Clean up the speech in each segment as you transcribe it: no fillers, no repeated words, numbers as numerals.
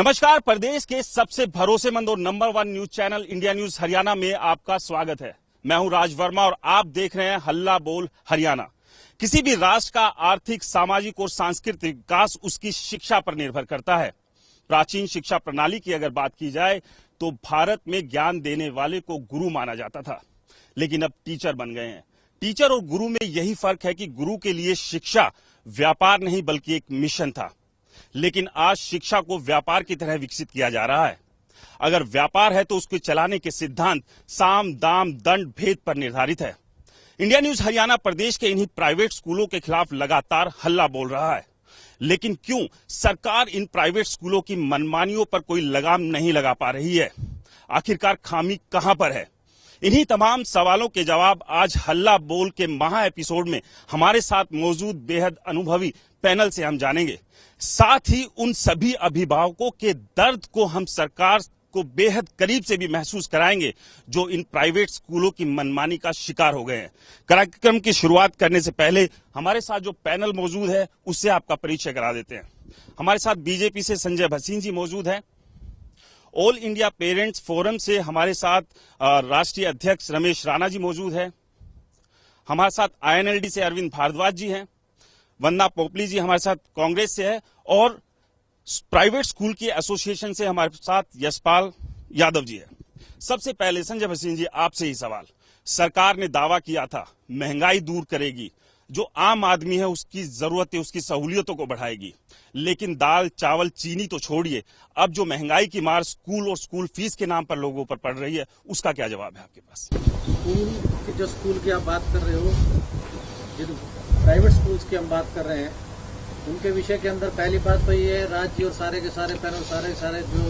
नमस्कार। प्रदेश के सबसे भरोसेमंद और number 1 news channel India news Haryana में आपका स्वागत है। मैं हूं राज वर्मा और आप देख रहे हैं हल्ला बोल हरियाणा। किसी भी राष्ट्र का आर्थिक, सामाजिक और सांस्कृतिक विकास उसकी शिक्षा पर निर्भर करता है। प्राचीन शिक्षा प्रणाली की अगर बात की जाए तो भारत में ज्ञान देने वाले को गुरु माना जाता था, लेकिन अब टीचर बन गए हैं। टीचर और गुरु में यही फर्क है कि गुरु के लिए शिक्षा व्यापार नहीं बल्कि एक मिशन था, लेकिन आज शिक्षा को व्यापार की तरह विकसित किया जा रहा है। अगर व्यापार है तो उसके चलाने के सिद्धांत साम, दाम, दंड, भेद पर निर्धारित है। इंडिया न्यूज हरियाणा प्रदेश के इन्हीं प्राइवेट स्कूलों के खिलाफ लगातार हल्ला बोल रहा है, लेकिन क्यों सरकार इन प्राइवेट स्कूलों की मनमानियों पर कोई लगाम नहीं लगा पा रही है? आखिरकार खामी कहां पर है? इन्हीं तमाम सवालों के जवाब आज हल्ला बोल के महा एपिसोड में हमारे साथ मौजूद बेहद अनुभवी पैनल से हम जानेंगे। साथ ही उन सभी अभिभावकों के दर्द को हम सरकार को बेहद करीब से भी महसूस कराएंगे जो इन प्राइवेट स्कूलों की मनमानी का शिकार हो गए हैं। कार्यक्रम की शुरुआत करने से पहले हमारे साथ जो पैनल मौजूद है उससे आपका परिचय करा देते हैं। हमारे साथ बीजेपी से संजय भसीन जी मौजूद हैं। ऑल इंडिया पेरेंट्स फोरम से हमारे साथ राष्ट्रीय अध्यक्ष रमेश राणा जी मौजूद है। हमारे साथ INLD से अरविंद भारद्वाज जी हैं। वंदना पोपली जी हमारे साथ कांग्रेस से है और प्राइवेट स्कूल की एसोसिएशन से हमारे साथ यशपाल यादव जी है। सबसे पहले संजय भसीन जी, आपसे ही सवाल। सरकार ने दावा किया था महंगाई दूर करेगी, जो आम आदमी है उसकी जरूरत है, उसकी सहूलियतों को बढ़ाएगी, लेकिन दाल, चावल, चीनी तो छोड़िए, अब जो महंगाई की मार स्कूल और स्कूल फीस के नाम पर लोगों पर पड़ रही है, उसका क्या जवाब है आपके पास? स्कूल की आप बात कर रहे हो, जिन प्राइवेट स्कूल्स की हम बात कर रहे हैं, उनके विषय के अंदर पहली बात तो ये है, राज्य और सारे के सारे पैनल, सारे जो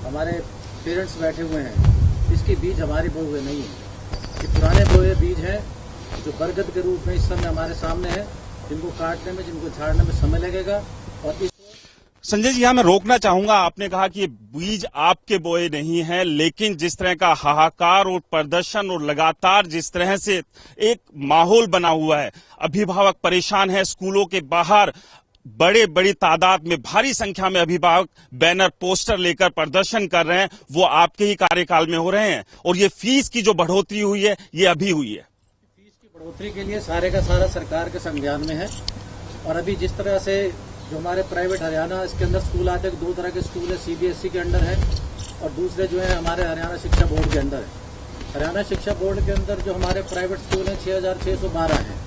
हमारे पेरेंट्स बैठे हुए हैं, इसकी बीज हमारी बोए हुए नहीं है। ये पुराने बोए बीज हैं जो बरगद के रूप में इस समय हमारे सामने है, जिनको काटने में, जिनको झाड़ने में समय लगेगा। और इस संजय जी, मैं रोकना चाहूंगा। आपने कहा कि ये बीज आपके बोए नहीं है, लेकिन जिस तरह का हाहाकार और प्रदर्शन और लगातार जिस तरह से एक माहौल बना हुआ है, अभिभावक परेशान है। स्कूलों के बाहर बड़ी तादाद में, भारी संख्या में अभिभावक बैनर, पोस्टर लेकर प्रदर्शन कर रहे हैं। वो आपके ही कार्यकाल में हो रहे हैं और ये फीस की जो बढ़ोतरी हुई है ये अभी हुई है। फीस की बढ़ोतरी के लिए सारे का सारा सरकार के संज्ञान में है। और अभी जिस तरह से जो हमारे प्राइवेट हरियाणा, इसके अंदर स्कूल आते हैं, 2 तरह के स्कूल है, CBSE के अंडर है और दूसरे जो है हमारे हरियाणा शिक्षा बोर्ड के अंदर है। हरियाणा शिक्षा बोर्ड के अंदर जो हमारे प्राइवेट स्कूल हैं 6612 हैं,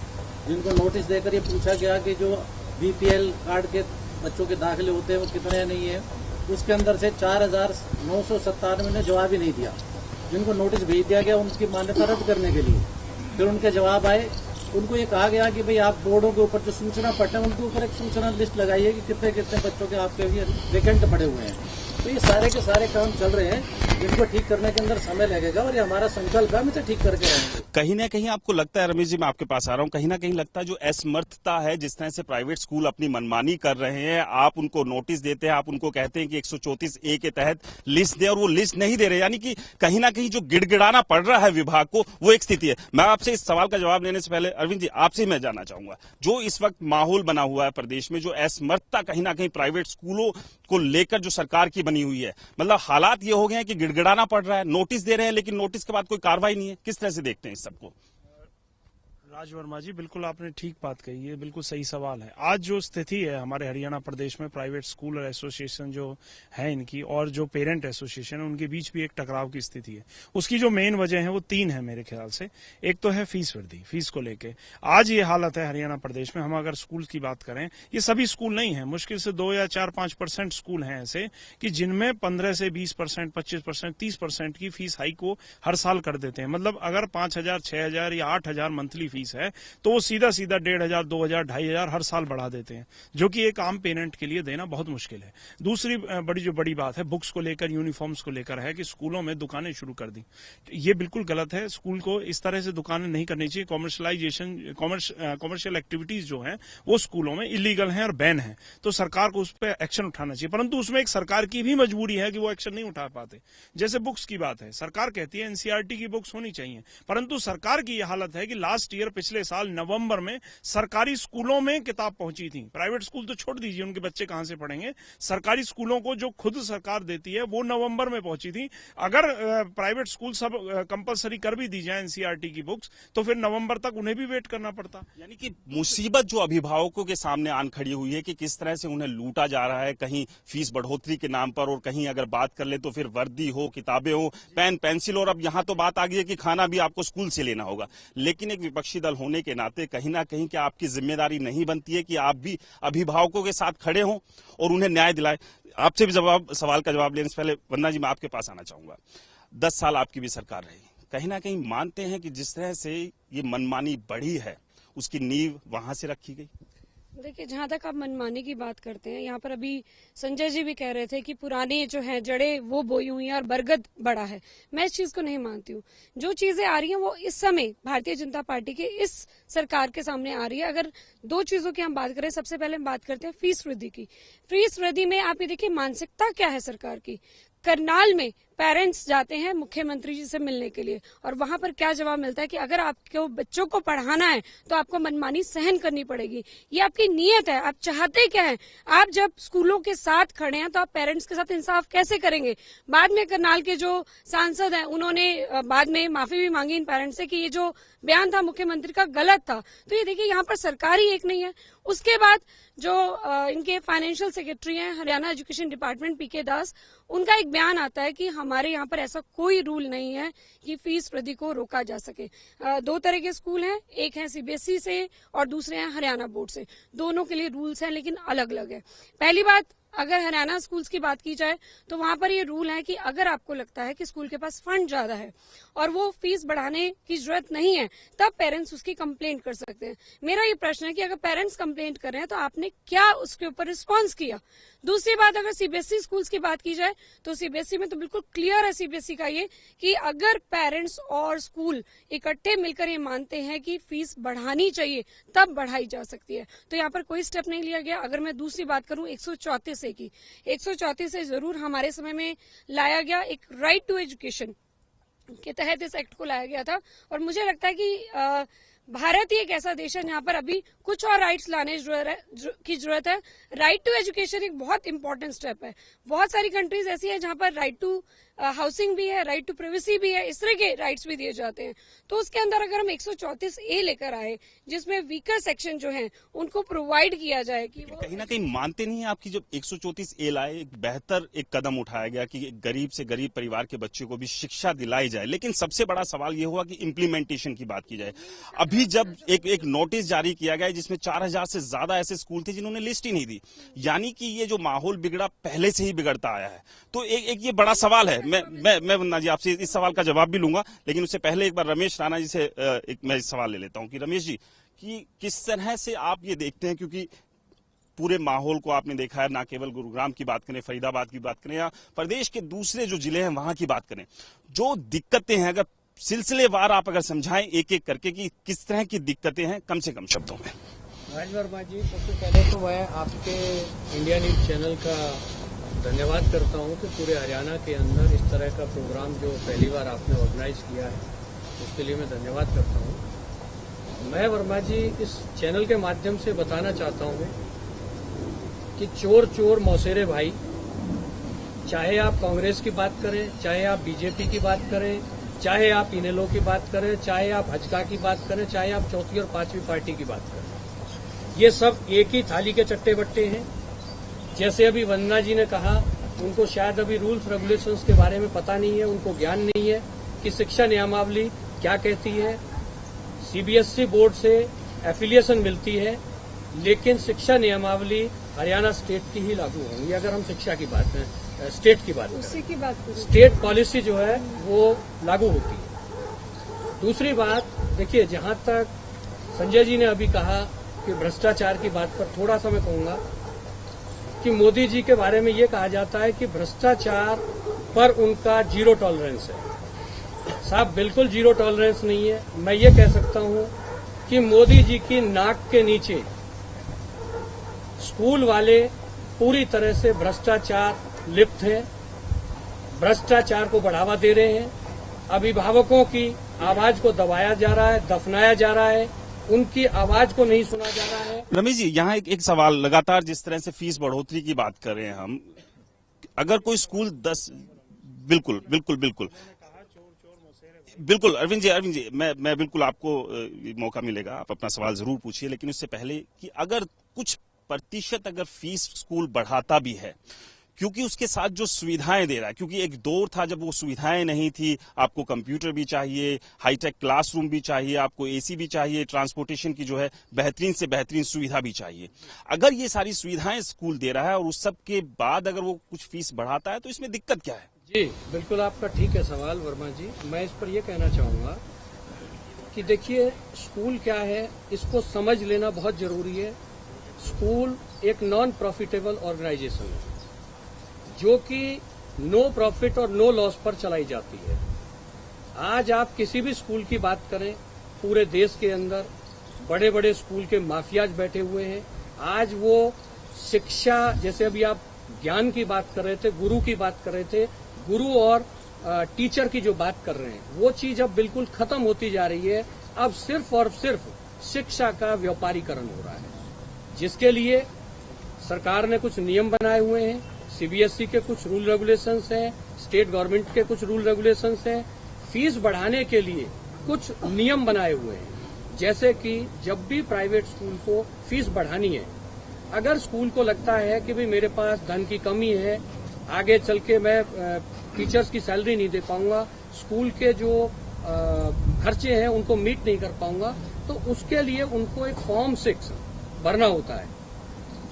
जिनको नोटिस देकर ये पूछा गया कि जो BPL कार्ड के बच्चों के दाखिले होते हैं वो कितने नहीं है। उसके अंदर से 4997 ने जवाब ही नहीं दिया। जिनको नोटिस भेज दिया गया उनकी मान्यता रद्द करने के लिए, फिर उनके जवाब आए। उनको ये कहा गया कि भाई आप बोर्डों के ऊपर जो सूचना पट्टे हैं उनके ऊपर एक सूचना लिस्ट लगाइए कि कितने कितने बच्चों के आपके वेकेंट पड़े हुए हैं। तो ये सारे के सारे काम चल रहे हैं, जिनको ठीक करने के अंदर समय लगेगा और ये हमारा संकल्प है, हम इसे ठीक करके रहेंगे। कहीं ना कहीं आपको लगता है, रमेश जी मैं आपके पास आ रहा हूं, कहीं ना कहीं लगता है जो असमर्थता है, जिस तरह से प्राइवेट स्कूल अपनी मनमानी कर रहे हैं, आप उनको नोटिस देते हैं, आप उनको कहते हैं कि 134A के तहत लिस्ट दे और वो लिस्ट नहीं दे रहे, यानी कि कहीं ना कहीं जो गिड़गिड़ाना पड़ रहा है विभाग को, वो एक स्थिति है। मैं आपसे इस सवाल का जवाब देने से पहले अरविंद जी आपसे मैं जानना चाहूंगा, जो इस वक्त माहौल बना हुआ है प्रदेश में, जो असमर्थता कहीं ना कहीं प्राइवेट स्कूलों को लेकर जो सरकार की बनी हुई है, मतलब हालात ये हो गए हैं कि गिड़गिड़ाना पड़ रहा है, नोटिस दे रहे हैं लेकिन नोटिस के बाद कोई कार्रवाई नहीं है। किस तरह से देखते हैं इस सबको? राज वर्मा जी, बिल्कुल आपने ठीक बात कही है, बिल्कुल सही सवाल है। आज जो स्थिति है हमारे हरियाणा प्रदेश में, प्राइवेट स्कूल और एसोसिएशन जो है इनकी और जो पेरेंट एसोसिएशन है, उनके बीच भी एक टकराव की स्थिति है। उसकी जो मेन वजह है वो 3 है मेरे ख्याल से। एक तो है फीस वृद्धि, फीस को लेके आज ये हालत है हरियाणा प्रदेश में। हम अगर स्कूल की बात करें, ये सभी स्कूल नहीं है, मुश्किल से 2 या 4-5% स्कूल हैं ऐसे कि जिनमें 15 से 20%, 25%, 30% की फीस हाइक को हर साल कर देते हैं। मतलब अगर 5000, 6000 या 8000 मंथली फीस है तो वो सीधा 1500, 2000, 2500 हर साल बढ़ा देते हैं, जो कि एक आम पेरेंट के लिए देना बहुत मुश्किल है। दूसरी बड़ी बात है बुक्स को लेकर, यूनिफॉर्म्स को लेकर है कि स्कूलों में दुकानें शुरू कर दी। ये बिल्कुल गलत है। स्कूल को इस तरह से दुकानें नहीं करनी चाहिए। कॉमर्शलाइजेशन, कॉमर्शियल एक्टिविटीज जो हैं वो स्कूलों में इलीगल हैं और बैन है, तो सरकार को उस पर एक्शन उठाना चाहिए। परंतु उसमें एक सरकार की भी मजबूरी है कि वो एक्शन नहीं उठा पाते। जैसे बुक्स की बात है, सरकार कहती है NCERT की बुक्स होनी चाहिए, परंतु सरकार की यह हालत है कि लास्ट ईयर पिछले साल नवंबर में सरकारी स्कूलों में किताब पहुंची थी। प्राइवेट स्कूल तो छोड़ दीजिए, उनके बच्चे कहां से पढ़ेंगे। सरकारी स्कूलों को जो खुद सरकार देती है वो नवंबर में पहुंची थी। अगर प्राइवेट स्कूल सब कंपलसरी कर भी दी जाए एनसीईआरटी की बुक्स, तो फिर नवंबर तक उन्हें भी वेट करना पड़ता। यानी कि मुसीबत जो अभिभावकों के सामने आन खड़ी हुई है कि किस तरह से उन्हें लूटा जा रहा है, कहीं फीस बढ़ोतरी के नाम पर, और कहीं अगर बात कर ले तो फिर वर्दी हो, किताबें हो, पेन पेंसिल, और अब यहां तो बात आ गई है कि खाना भी आपको स्कूल से लेना होगा। लेकिन एक विपक्षी दल होने के नाते कहीं ना कहीं क्या आपकी जिम्मेदारी नहीं बनती है कि आप भी अभिभावकों के साथ खड़े हों और उन्हें न्याय दिलाएं? आपसे भी सवाल का जवाब लेने से पहले वंदना जी, मैं आपके पास आना चाहूंगा। 10 साल आपकी भी सरकार रही, कहीं ना कहीं मानते हैं कि जिस तरह से ये मनमानी बढ़ी है उसकी नींव वहां से रखी गई? देखिए, जहां तक आप मनमानी की बात करते हैं, यहाँ पर अभी संजय जी भी कह रहे थे कि पुरानी जो है जड़ें वो बोई हुई हैं और बरगद बड़ा है। मैं इस चीज को नहीं मानती हूँ। जो चीजें आ रही हैं वो इस समय भारतीय जनता पार्टी के इस सरकार के सामने आ रही है। अगर दो चीजों की हम बात करें, सबसे पहले हम बात करते हैं फीस वृद्धि की। फीस वृद्धि में आप ये देखिए मानसिकता क्या है सरकार की। करनाल में पेरेंट्स जाते हैं मुख्यमंत्री जी से मिलने के लिए, और वहां पर क्या जवाब मिलता है कि अगर आपको बच्चों को पढ़ाना है तो आपको मनमानी सहन करनी पड़ेगी। ये आपकी नीयत है, आप चाहते क्या है। आप जब स्कूलों के साथ खड़े हैं तो आप पेरेंट्स के साथ इंसाफ कैसे करेंगे। बाद में करनाल के जो सांसद हैं उन्होंने बाद में माफी भी मांगी इन पेरेंट्स से कि ये जो बयान था मुख्यमंत्री का गलत था। तो ये देखिए, यहाँ पर सरकार ही एक नहीं है। उसके बाद जो इनके फाइनेंशियल सेक्रेटरी हैं हरियाणा एजुकेशन डिपार्टमेंट पीके दास, उनका एक बयान आता है कि हमारे यहाँ पर ऐसा कोई रूल नहीं है कि फीस वृद्धि को रोका जा सके। दो तरह के स्कूल हैं, एक है सीबीएसई से और दूसरे हैं हरियाणा बोर्ड से। दोनों के लिए रूल्स हैं लेकिन अलग अलग है। पहली बात, अगर हरियाणा स्कूल्स की बात की जाए तो वहां पर ये रूल है कि अगर आपको लगता है कि स्कूल के पास फंड ज्यादा है और वो फीस बढ़ाने की जरूरत नहीं है, तब पेरेंट्स उसकी कंप्लेंट कर सकते हैं। मेरा ये प्रश्न है कि अगर पेरेंट्स कंप्लेंट कर रहे हैं तो आपने क्या उसके ऊपर रिस्पॉन्स किया। दूसरी बात, अगर सीबीएसई स्कूल्स की बात की जाए तो सीबीएसई में तो बिल्कुल क्लियर है सीबीएसई का ये कि अगर पेरेंट्स और स्कूल इकट्ठे मिलकर ये मानते हैं कि फीस बढ़ानी चाहिए तब बढ़ाई जा सकती है। तो यहाँ पर कोई स्टेप नहीं लिया गया। अगर मैं दूसरी बात करूं 134 की, 134 से जरूर हमारे समय में लाया गया, एक राइट टू एजुकेशन के तहत इस एक्ट को लाया गया था। और मुझे लगता है कि भारत ही एक ऐसा देश है जहां पर अभी कुछ और राइट्स लाने की जरूरत है। राइट टू एजुकेशन एक बहुत इंपॉर्टेंट स्टेप है। बहुत सारी कंट्रीज ऐसी है जहां पर राइट टू हाउसिंग भी है, राइट टू प्राइवेसी भी है, इस तरह के राइट्स भी दिए जाते हैं। तो उसके अंदर अगर हम 134A लेकर आए जिसमें वीकर सेक्शन जो है उनको प्रोवाइड किया जाए कि वो कहीं ना कहीं मानते नहीं है आपकी। जब 134A लाए, एक बेहतर एक कदम उठाया गया कि गरीब से गरीब परिवार के बच्चे को भी शिक्षा दिलाई जाए, लेकिन सबसे बड़ा सवाल ये हुआ कि इम्प्लीमेंटेशन की बात की जाए। अभी जब एक नोटिस जारी किया गया जिसमें 4000 से ज्यादा ऐसे स्कूल थे जिन्होंने लिस्ट ही नहीं दी, यानी कि ये जो माहौल बिगड़ा पहले से ही बिगड़ता आया है। तो एक ये बड़ा सवाल है। मैं वंदना जी आपसे इस सवाल का जवाब भी लूंगा, लेकिन उससे पहले एक बार रमेश राणा जी से मैं सवाल ले लेता हूं कि रमेश जी, कि किस तरह से आप ये देखते हैं, क्योंकि पूरे माहौल को आपने देखा है, ना केवल गुरुग्राम की बात करें, फरीदाबाद की बात करें या प्रदेश के दूसरे जो जिले हैं वहां की बात करें, जो दिक्कतें हैं, अगर सिलसिलेवार आप अगर समझाएं एक एक करके कि किस तरह की दिक्कतें हैं कम से कम शब्दों में। राज वर्मा जी, सबसे पहले तो मैं आपके इंडिया न्यूज चैनल का धन्यवाद करता हूं कि पूरे हरियाणा के अंदर इस तरह का प्रोग्राम जो पहली बार आपने ऑर्गेनाइज किया है, उसके लिए मैं धन्यवाद करता हूं। मैं वर्मा जी इस चैनल के माध्यम से बताना चाहता हूं कि चोर चोर मौसेरे भाई, चाहे आप कांग्रेस की बात करें, चाहे आप बीजेपी की बात करें, चाहे आप इनेलो की बात करें, चाहे आप हजका की बात करें, चाहे आप चौथी और पांचवी पार्टी की बात करें, ये सब एक ही थाली के चट्टे बट्टे हैं। जैसे अभी वंदना जी ने कहा, उनको शायद अभी रूल्स रेगुलेशंस के बारे में पता नहीं है, उनको ज्ञान नहीं है कि शिक्षा नियमावली क्या कहती है। सीबीएसई बोर्ड से एफिलिएशन मिलती है, लेकिन शिक्षा नियमावली हरियाणा स्टेट की ही लागू होंगी। अगर हम शिक्षा की बात करें, स्टेट की बात करें, स्टेट पॉलिसी जो है वो लागू होती है। दूसरी बात देखिए, जहां तक संजय जी ने अभी कहा कि भ्रष्टाचार की बात पर थोड़ा सा मैं कहूंगा कि मोदी जी के बारे में ये कहा जाता है कि भ्रष्टाचार पर उनका जीरो टॉलरेंस है। साहब, बिल्कुल जीरो टॉलरेंस नहीं है। मैं ये कह सकता हूं कि मोदी जी की नाक के नीचे स्कूल वाले पूरी तरह से भ्रष्टाचार लिप्त हैं, भ्रष्टाचार को बढ़ावा दे रहे हैं। अभिभावकों की आवाज को दबाया जा रहा है, दफनाया जा रहा है। उनकी आवाज को नहीं सुना जा रहा है। रमेश जी, यहाँ एक सवाल, लगातार जिस तरह से फीस बढ़ोतरी की बात कर रहे हैं हम, अगर कोई स्कूल 10 बिल्कुल बिल्कुल बिल्कुल बिल्कुल अरविंद जी मैं बिल्कुल आपको मौका मिलेगा, आप अपना सवाल जरूर पूछिए, लेकिन उससे पहले कि अगर कुछ प्रतिशत अगर फीस स्कूल बढ़ाता भी है, क्योंकि उसके साथ जो सुविधाएं दे रहा है, क्योंकि एक दौर था जब वो सुविधाएं नहीं थी, आपको कंप्यूटर भी चाहिए, हाईटेक क्लासरूम भी चाहिए, आपको एसी भी चाहिए, ट्रांसपोर्टेशन की जो है बेहतरीन से बेहतरीन सुविधा भी चाहिए। अगर ये सारी सुविधाएं स्कूल दे रहा है और उस सब के बाद अगर वो कुछ फीस बढ़ाता है तो इसमें दिक्कत क्या है? जी बिल्कुल, आपका ठीक है सवाल वर्मा जी। मैं इस पर यह कहना चाहूंगा कि देखिए, स्कूल क्या है इसको समझ लेना बहुत जरूरी है। स्कूल एक नॉन प्रॉफिटेबल ऑर्गेनाइजेशन है जो कि नो प्रॉफिट और नो लॉस पर चलाई जाती है। आज आप किसी भी स्कूल की बात करें, पूरे देश के अंदर बड़े बड़े स्कूल के माफियाज बैठे हुए हैं। आज वो शिक्षा, जैसे अभी आप ज्ञान की बात कर रहे थे, गुरु की बात कर रहे थे, गुरु और टीचर की जो बात कर रहे हैं, वो चीज अब बिल्कुल खत्म होती जा रही है। अब सिर्फ और सिर्फ शिक्षा का व्यापारीकरण हो रहा है, जिसके लिए सरकार ने कुछ नियम बनाए हुए हैं। सीबीएसई के कुछ रूल रेगुलेशंस हैं, स्टेट गवर्नमेंट के कुछ रूल रेगुलेशंस हैं। फीस बढ़ाने के लिए कुछ नियम बनाए हुए हैं, जैसे कि जब भी प्राइवेट स्कूल को फीस बढ़ानी है, अगर स्कूल को लगता है कि भाई मेरे पास धन की कमी है, आगे चल के मैं टीचर्स की सैलरी नहीं दे पाऊंगा, स्कूल के जो खर्चे हैं उनको मीट नहीं कर पाऊंगा, तो उसके लिए उनको एक फॉर्म 6 भरना होता है।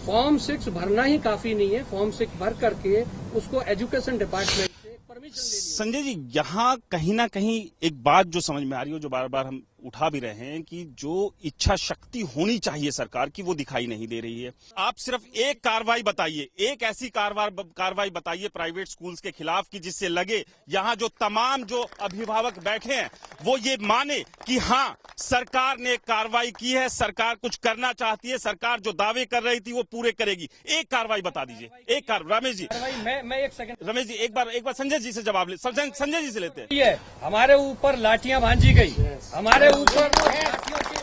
फॉर्म 6 भरना ही काफी नहीं है, फॉर्म 6 भर करके उसको एजुकेशन डिपार्टमेंट से परमिशन लेनी है। संजय जी, यहाँ कहीं ना कहीं एक बात जो समझ में आ रही है, जो बार बार हम उठा भी रहे हैं, कि जो इच्छा शक्ति होनी चाहिए सरकार की वो दिखाई नहीं दे रही है। आप सिर्फ एक कार्रवाई बताइए, एक ऐसी कार्रवाई बताइए प्राइवेट स्कूल्स के खिलाफ कि जिससे लगे यहाँ जो तमाम जो अभिभावक बैठे हैं वो ये माने कि हाँ, सरकार ने कार्रवाई की है, सरकार कुछ करना चाहती है, सरकार जो दावे कर रही थी वो पूरे करेगी। एक कार्रवाई बता दीजिए, एक कार्रवाई। रमेश जी, मैं एक सेकंड, रमेश जी एक बार संजय जी से जवाब ले, संजय जी से लेते हैं। ये हमारे ऊपर लाठियां भांजी गई, हमारे ऊपर लाठियों की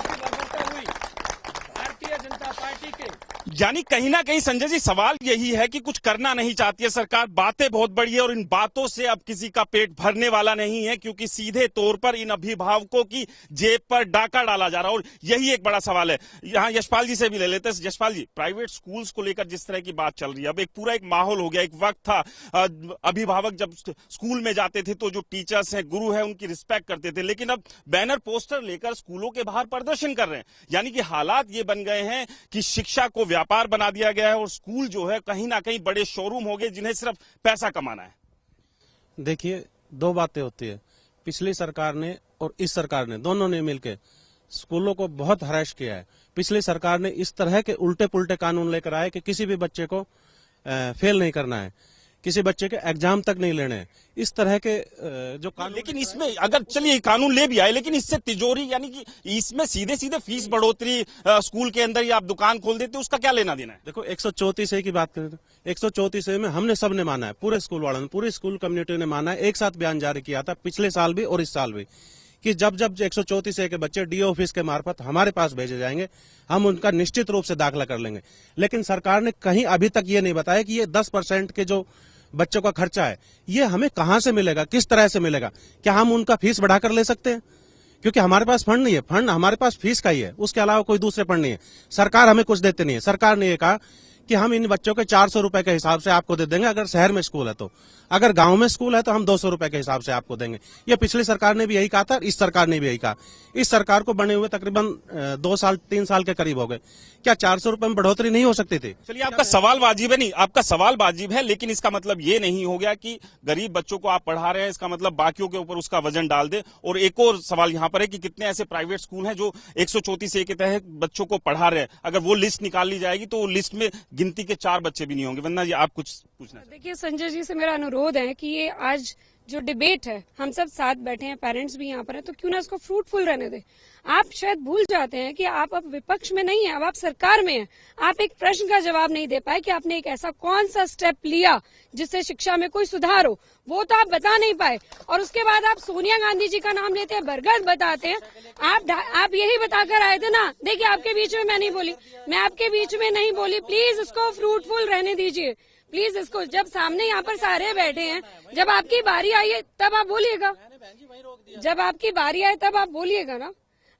बर्बरता हुई भारतीय जनता पार्टी के। यानी कहीं ना कहीं संजय जी सवाल यही है कि कुछ करना नहीं चाहती है सरकार, बातें बहुत बड़ी है और इन बातों से अब किसी का पेट भरने वाला नहीं है, क्योंकि सीधे तौर पर इन अभिभावकों की जेब पर डाका डाला जा रहा है। और यही एक बड़ा सवाल है। यहाँ यशपाल जी से भी ले लेते हैं। यशपाल जी, प्राइवेट स्कूल्स को लेकर जिस तरह की बात चल रही है, अब एक पूरा एक माहौल हो गया। एक वक्त था अभिभावक जब स्कूल में जाते थे तो जो टीचर्स हैं, गुरु हैं, उनकी रिस्पेक्ट करते थे, लेकिन अब बैनर पोस्टर लेकर स्कूलों के बाहर प्रदर्शन कर रहे हैं। यानी कि हालात ये बन गए हैं कि शिक्षा को व्यापार बना दिया गया है और स्कूल जो है कहीं ना कहीं बड़े शोरूम हो गए जिन्हें सिर्फ पैसा कमाना है। देखिए, दो बातें होती है। पिछली सरकार ने और इस सरकार ने, दोनों ने मिलकर स्कूलों को बहुत हराश किया है। पिछली सरकार ने इस तरह के उल्टे पुल्टे कानून लेकर आए कि किसी भी बच्चे को फेल नहीं करना है, किसी बच्चे के एग्जाम तक नहीं लेने, इस तरह के जो कानून। लेकिन इसमें अगर चलिए कानून ले भी आए, लेकिन इससे तिजोरी, यानी कि इसमें सीधे सीधे फीस बढ़ोतरी, स्कूल के अंदर ही आप दुकान खोल देते, उसका क्या लेना देना है? देखो, 134A की बात करें तो 134A में हमने सबने माना है, पूरे स्कूल वालों ने, पूरी स्कूल कम्युनिटी ने माना है। एक साथ बयान जारी किया था पिछले साल भी और इस साल भी, कि जब 134A के बच्चे डीओ ऑफिस के मार्फत हमारे पास भेजे जाएंगे, हम उनका निश्चित रूप से दाखिला कर लेंगे। लेकिन सरकार ने कहीं अभी तक ये नहीं बताया कि ये 10% के जो बच्चों का खर्चा है, ये हमें कहां से मिलेगा, किस तरह से मिलेगा। क्या हम उनका फीस बढ़ाकर ले सकते हैं? क्योंकि हमारे पास फंड नहीं है, फंड हमारे पास फीस का ही है, उसके अलावा कोई दूसरे फंड नहीं है। सरकार हमें कुछ देते नहीं है। सरकार ने ये कहा कि हम इन बच्चों के 400 रुपए के हिसाब से आपको दे देंगे अगर शहर में स्कूल है तो, अगर गांव में स्कूल है तो हम 200 रुपए के हिसाब से आपको देंगे। ये पिछली सरकार ने भी यही कहा था, इस सरकार ने भी यही कहा। इस सरकार को बने हुए तकरीबन 2-3 साल के करीब हो गए। क्या 400 रुपए में बढ़ोतरी नहीं हो सकती थी? चलिए, आपका सवाल वाजिब है, नहीं आपका सवाल वाजिब है, लेकिन इसका मतलब ये नहीं हो गया कि गरीब बच्चों को आप पढ़ा रहे हैं, इसका मतलब बाकियों के ऊपर उसका वजन डाल दे। और एक और सवाल यहाँ पर है कि कितने ऐसे प्राइवेट स्कूल हैं जो 134A के तहत बच्चों को पढ़ा रहे हैं। अगर वो लिस्ट निकाल ली जाएगी तो लिस्ट में गिनती के 4 बच्चे भी नहीं होंगे। वंदना जी, आप कुछ पूछना चाहते देखिए संजय जी से मेरा अनुरोध है कि ये आज जो डिबेट है, हम सब साथ बैठे हैं, पेरेंट्स भी यहाँ पर हैं, तो क्यों ना इसको फ्रूटफुल रहने दें। आप शायद भूल जाते हैं कि आप अब विपक्ष में नहीं है, अब आप सरकार में हैं। आप एक प्रश्न का जवाब नहीं दे पाए कि आपने एक ऐसा कौन सा स्टेप लिया जिससे शिक्षा में कोई सुधार हो, वो तो आप बता नहीं पाए। और उसके बाद आप सोनिया गांधी जी का नाम लेते हैं, बरगद बताते हैं। आप यही बताकर आए थे ना। देखिए आपके बीच में मैं नहीं बोली, मैं आपके बीच में नहीं बोली। प्लीज इसको फ्रूटफुल रहने दीजिए, प्लीज इसको। जब सामने यहाँ पर सारे बैठे हैं, जब आपकी बारी आई है तब आप बोलिएगा, जब आपकी बारी आए तब आप बोलिएगा ना।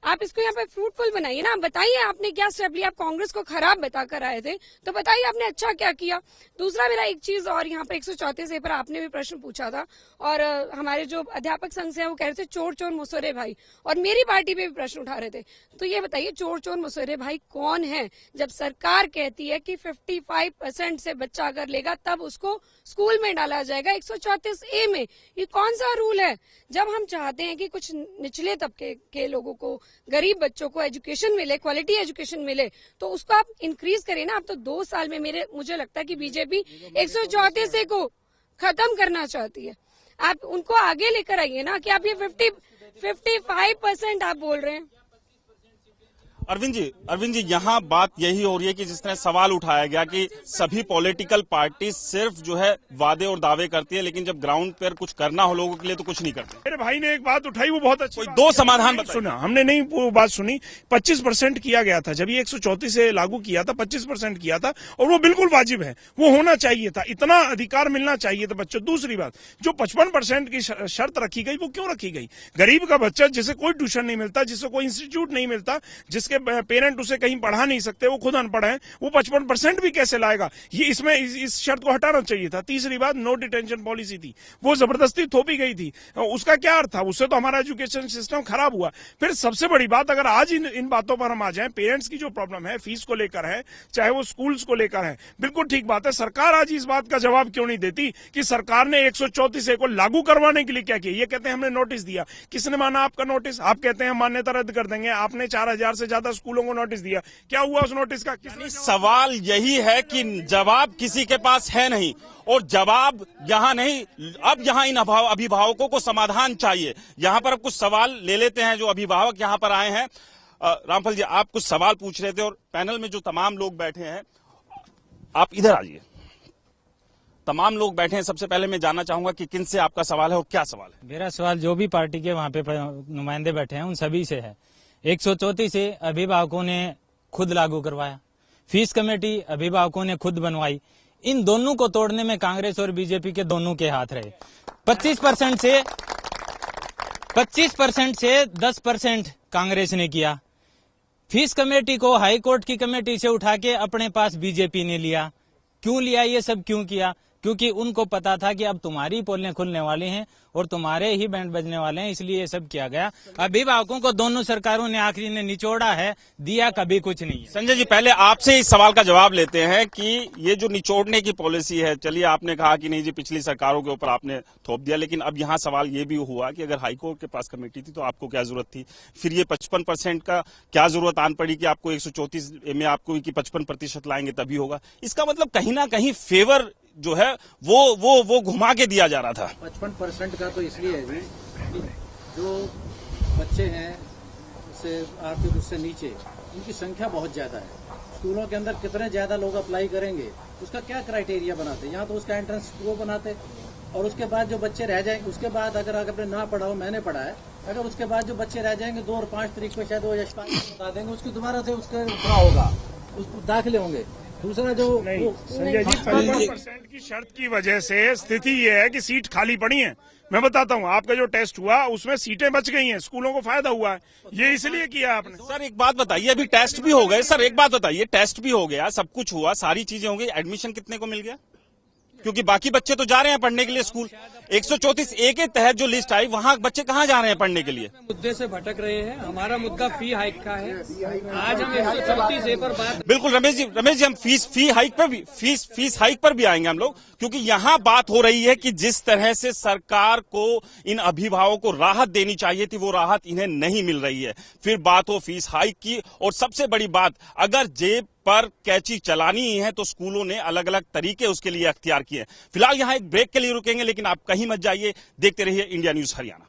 आप इसको यहाँ पे फ्रूटफुल बनाइए ना। बताइए आपने क्या स्टेप लिया। आप कांग्रेस को खराब बताकर आए थे, तो बताइए आपने अच्छा क्या किया। दूसरा मेरा एक चीज और, यहाँ पे 134 पर आपने भी प्रश्न पूछा था और हमारे जो अध्यापक संघ से हैं वो कह रहे थे चोर चोर मुसोरे भाई, और मेरी पार्टी पे भी प्रश्न उठा रहे थे। तो ये बताइए चोर चोर मुसोरे भाई कौन है? जब सरकार कहती है कि 55% से बच्चा अगर लेगा तब उसको स्कूल में डाला जाएगा 134A में, ये कौन सा रूल है? जब हम चाहते हैं कि कुछ निचले तबके के लोगों को, गरीब बच्चों को एजुकेशन मिले, क्वालिटी एजुकेशन मिले, तो उसको आप इंक्रीज करें ना। आप तो 2 साल में मुझे लगता है कि बीजेपी 134A को खत्म करना चाहती है। आप उनको आगे लेकर आइए ना कि आप ये 55% आप बोल रहे हैं। अरविंद जी यहाँ बात यही हो रही है कि जिस तरह सवाल उठाया गया कि सभी पॉलिटिकल पार्टी सिर्फ जो है वादे और दावे करती है, लेकिन जब ग्राउंड पर कुछ करना हो लोगों के लिए तो कुछ नहीं करते। मेरे भाई ने एक बात उठाई, वो बहुत अच्छी, कोई 2 समाधान बताइए। सुना हमने नहीं, वो बात सुनी। 25% किया गया था, जब ये 134 से लागू किया था 25% किया था, और वो बिल्कुल वाजिब है, वो होना चाहिए था, इतना अधिकार मिलना चाहिए था बच्चों। दूसरी बात, जो 55% की शर्त रखी गई, वो क्यों रखी गई? गरीब का बच्चा जिसे कोई ट्यूशन नहीं मिलता, जिसे कोई इंस्टीट्यूट नहीं मिलता, जिसके पेरेंट उसे कहीं पढ़ा नहीं सकते, वो खुद अनपढ़ है, वो 55% भी कैसे लाएगा? ये इसमें इस शर्त को हटाना चाहिए था। तीसरी बात, नो डिटेंशन पॉलिसी थी, वो जबरदस्ती थोपी गई थी। उसका क्या अर्थ था? उससे तो हमारा एजुकेशन सिस्टम खराब हुआ। फिर सबसे बड़ी बात, अगर आज इन बातों पर हम आ जाएं, पेरेंट्स की जो प्रॉब्लम है फीस को लेकर है, चाहे वो स्कूल्स को लेकर है, बिल्कुल ठीक बात है। सरकार आज इस बात का जवाब क्यों नहीं देती कि सरकार ने 134A को लागू करवाने के लिए क्या किया? ये कहते हैं हमने नोटिस दिया। किसने माना आपका नोटिस? आप कहते हैं मान्यता रद्द कर देंगे। आपने 4000 से ज्यादा स्कूलों को नोटिस दिया, क्या हुआ उस नोटिस का? सवाल यही है कि जवाब किसी के पास है नहीं, और जवाब यहाँ नहीं। अब यहाँ इन अभिभावकों को समाधान चाहिए। यहाँ पर अब कुछ सवाल ले लेते हैं जो अभिभावक यहाँ पर आए हैं। रामफल जी, आप कुछ सवाल पूछ रहे थे और पैनल में जो तमाम लोग बैठे हैं, आप इधर आइए। तमाम लोग बैठे हैं, सबसे पहले मैं जानना चाहूंगा कि किन से आपका सवाल है और क्या सवाल है? मेरा सवाल जो भी पार्टी के वहाँ पे नुमाइंदे बैठे हैं उन सभी से है। 134 से अभिभावकों ने खुद लागू करवाया, फीस कमेटी अभिभावकों ने खुद बनवाई। इन दोनों को तोड़ने में कांग्रेस और बीजेपी के दोनों के हाथ रहे। 25% से 10% कांग्रेस ने किया। फीस कमेटी को हाई कोर्ट की कमेटी से उठा के अपने पास बीजेपी ने लिया। क्यों लिया? ये सब क्यों किया? क्योंकि उनको पता था कि अब तुम्हारी पोलें खुलने वाली हैं और तुम्हारे ही बैंड बजने वाले हैं, इसलिए ये सब किया गया। अभिभावकों को दोनों सरकारों ने आखिरी ने निचोड़ा है, दिया कभी कुछ नहीं है। संजय जी, पहले आपसे इस सवाल का जवाब लेते हैं कि ये जो निचोड़ने की पॉलिसी है, चलिए आपने कहा कि नहीं जी पिछली सरकारों के ऊपर आपने थोप दिया, लेकिन अब यहाँ सवाल ये भी हुआ कि अगर हाईकोर्ट के पास कमेटी थी तो आपको क्या जरूरत थी? फिर ये 55% का क्या जरूरत आन पड़ी कि आपको 134 में आपको कि 55% लाएंगे तभी होगा? इसका मतलब कहीं ना कहीं फेवर जो है वो घुमा के दिया जा रहा था। 55% का तो इसलिए है जी कि जो बच्चे हैं उससे आर्थिक उससे नीचे, उनकी संख्या बहुत ज्यादा है। स्कूलों के अंदर कितने ज्यादा लोग अप्लाई करेंगे, उसका क्या क्राइटेरिया बनाते? यहाँ तो उसका एंट्रेंस वो बनाते, और उसके बाद जो बच्चे रह जाएंगे, उसके बाद अगर आपने ना पढ़ा हो, मैंने पढ़ा है, अगर उसके बाद जो बच्चे रह जाएंगे 2 और 5 तारीख को शायद वो बता देंगे, उसकी दोबारा से उसका क्या होगा, उसको दाखिले होंगे। दूसरा जो संजय जी, 55% की शर्त की वजह से स्थिति ये है कि सीट खाली पड़ी है। मैं बताता हूँ, आपका जो टेस्ट हुआ उसमें सीटें बच गई हैं, स्कूलों को फायदा हुआ है, ये इसलिए किया आपने। सर एक बात बताइए, अभी टेस्ट भी हो गए। सर एक बात बताइए, टेस्ट भी हो गया, सब कुछ हुआ, सारी चीजें हो गई, एडमिशन कितने को मिल गया? क्योंकि बाकी बच्चे तो जा रहे हैं पढ़ने के लिए स्कूल। 134A के तहत जो लिस्ट आई, वहाँ बच्चे कहाँ जा रहे हैं पढ़ने के लिए? मुद्दे से भटक रहे हैं। हमारा मुद्दा फी हाइक का है। आज हम 134A पर बात, बिल्कुल रमेश जी हम फीस हाइक पर भी आएंगे हम लोग, क्योंकि यहाँ बात हो रही है कि जिस तरह से सरकार को इन अभिभावकों को राहत देनी चाहिए थी, वो राहत इन्हें नहीं मिल रही है। फिर बात हो फीस हाइक की, और सबसे बड़ी बात, अगर जेब पर कैची चलानी ही है तो स्कूलों ने अलग अलग तरीके उसके लिए अख्तियार किए हैं। फिलहाल यहां एक ब्रेक के लिए रुकेंगे, लेकिन आप कहीं मत जाइए, देखते रहिए इंडिया न्यूज हरियाणा।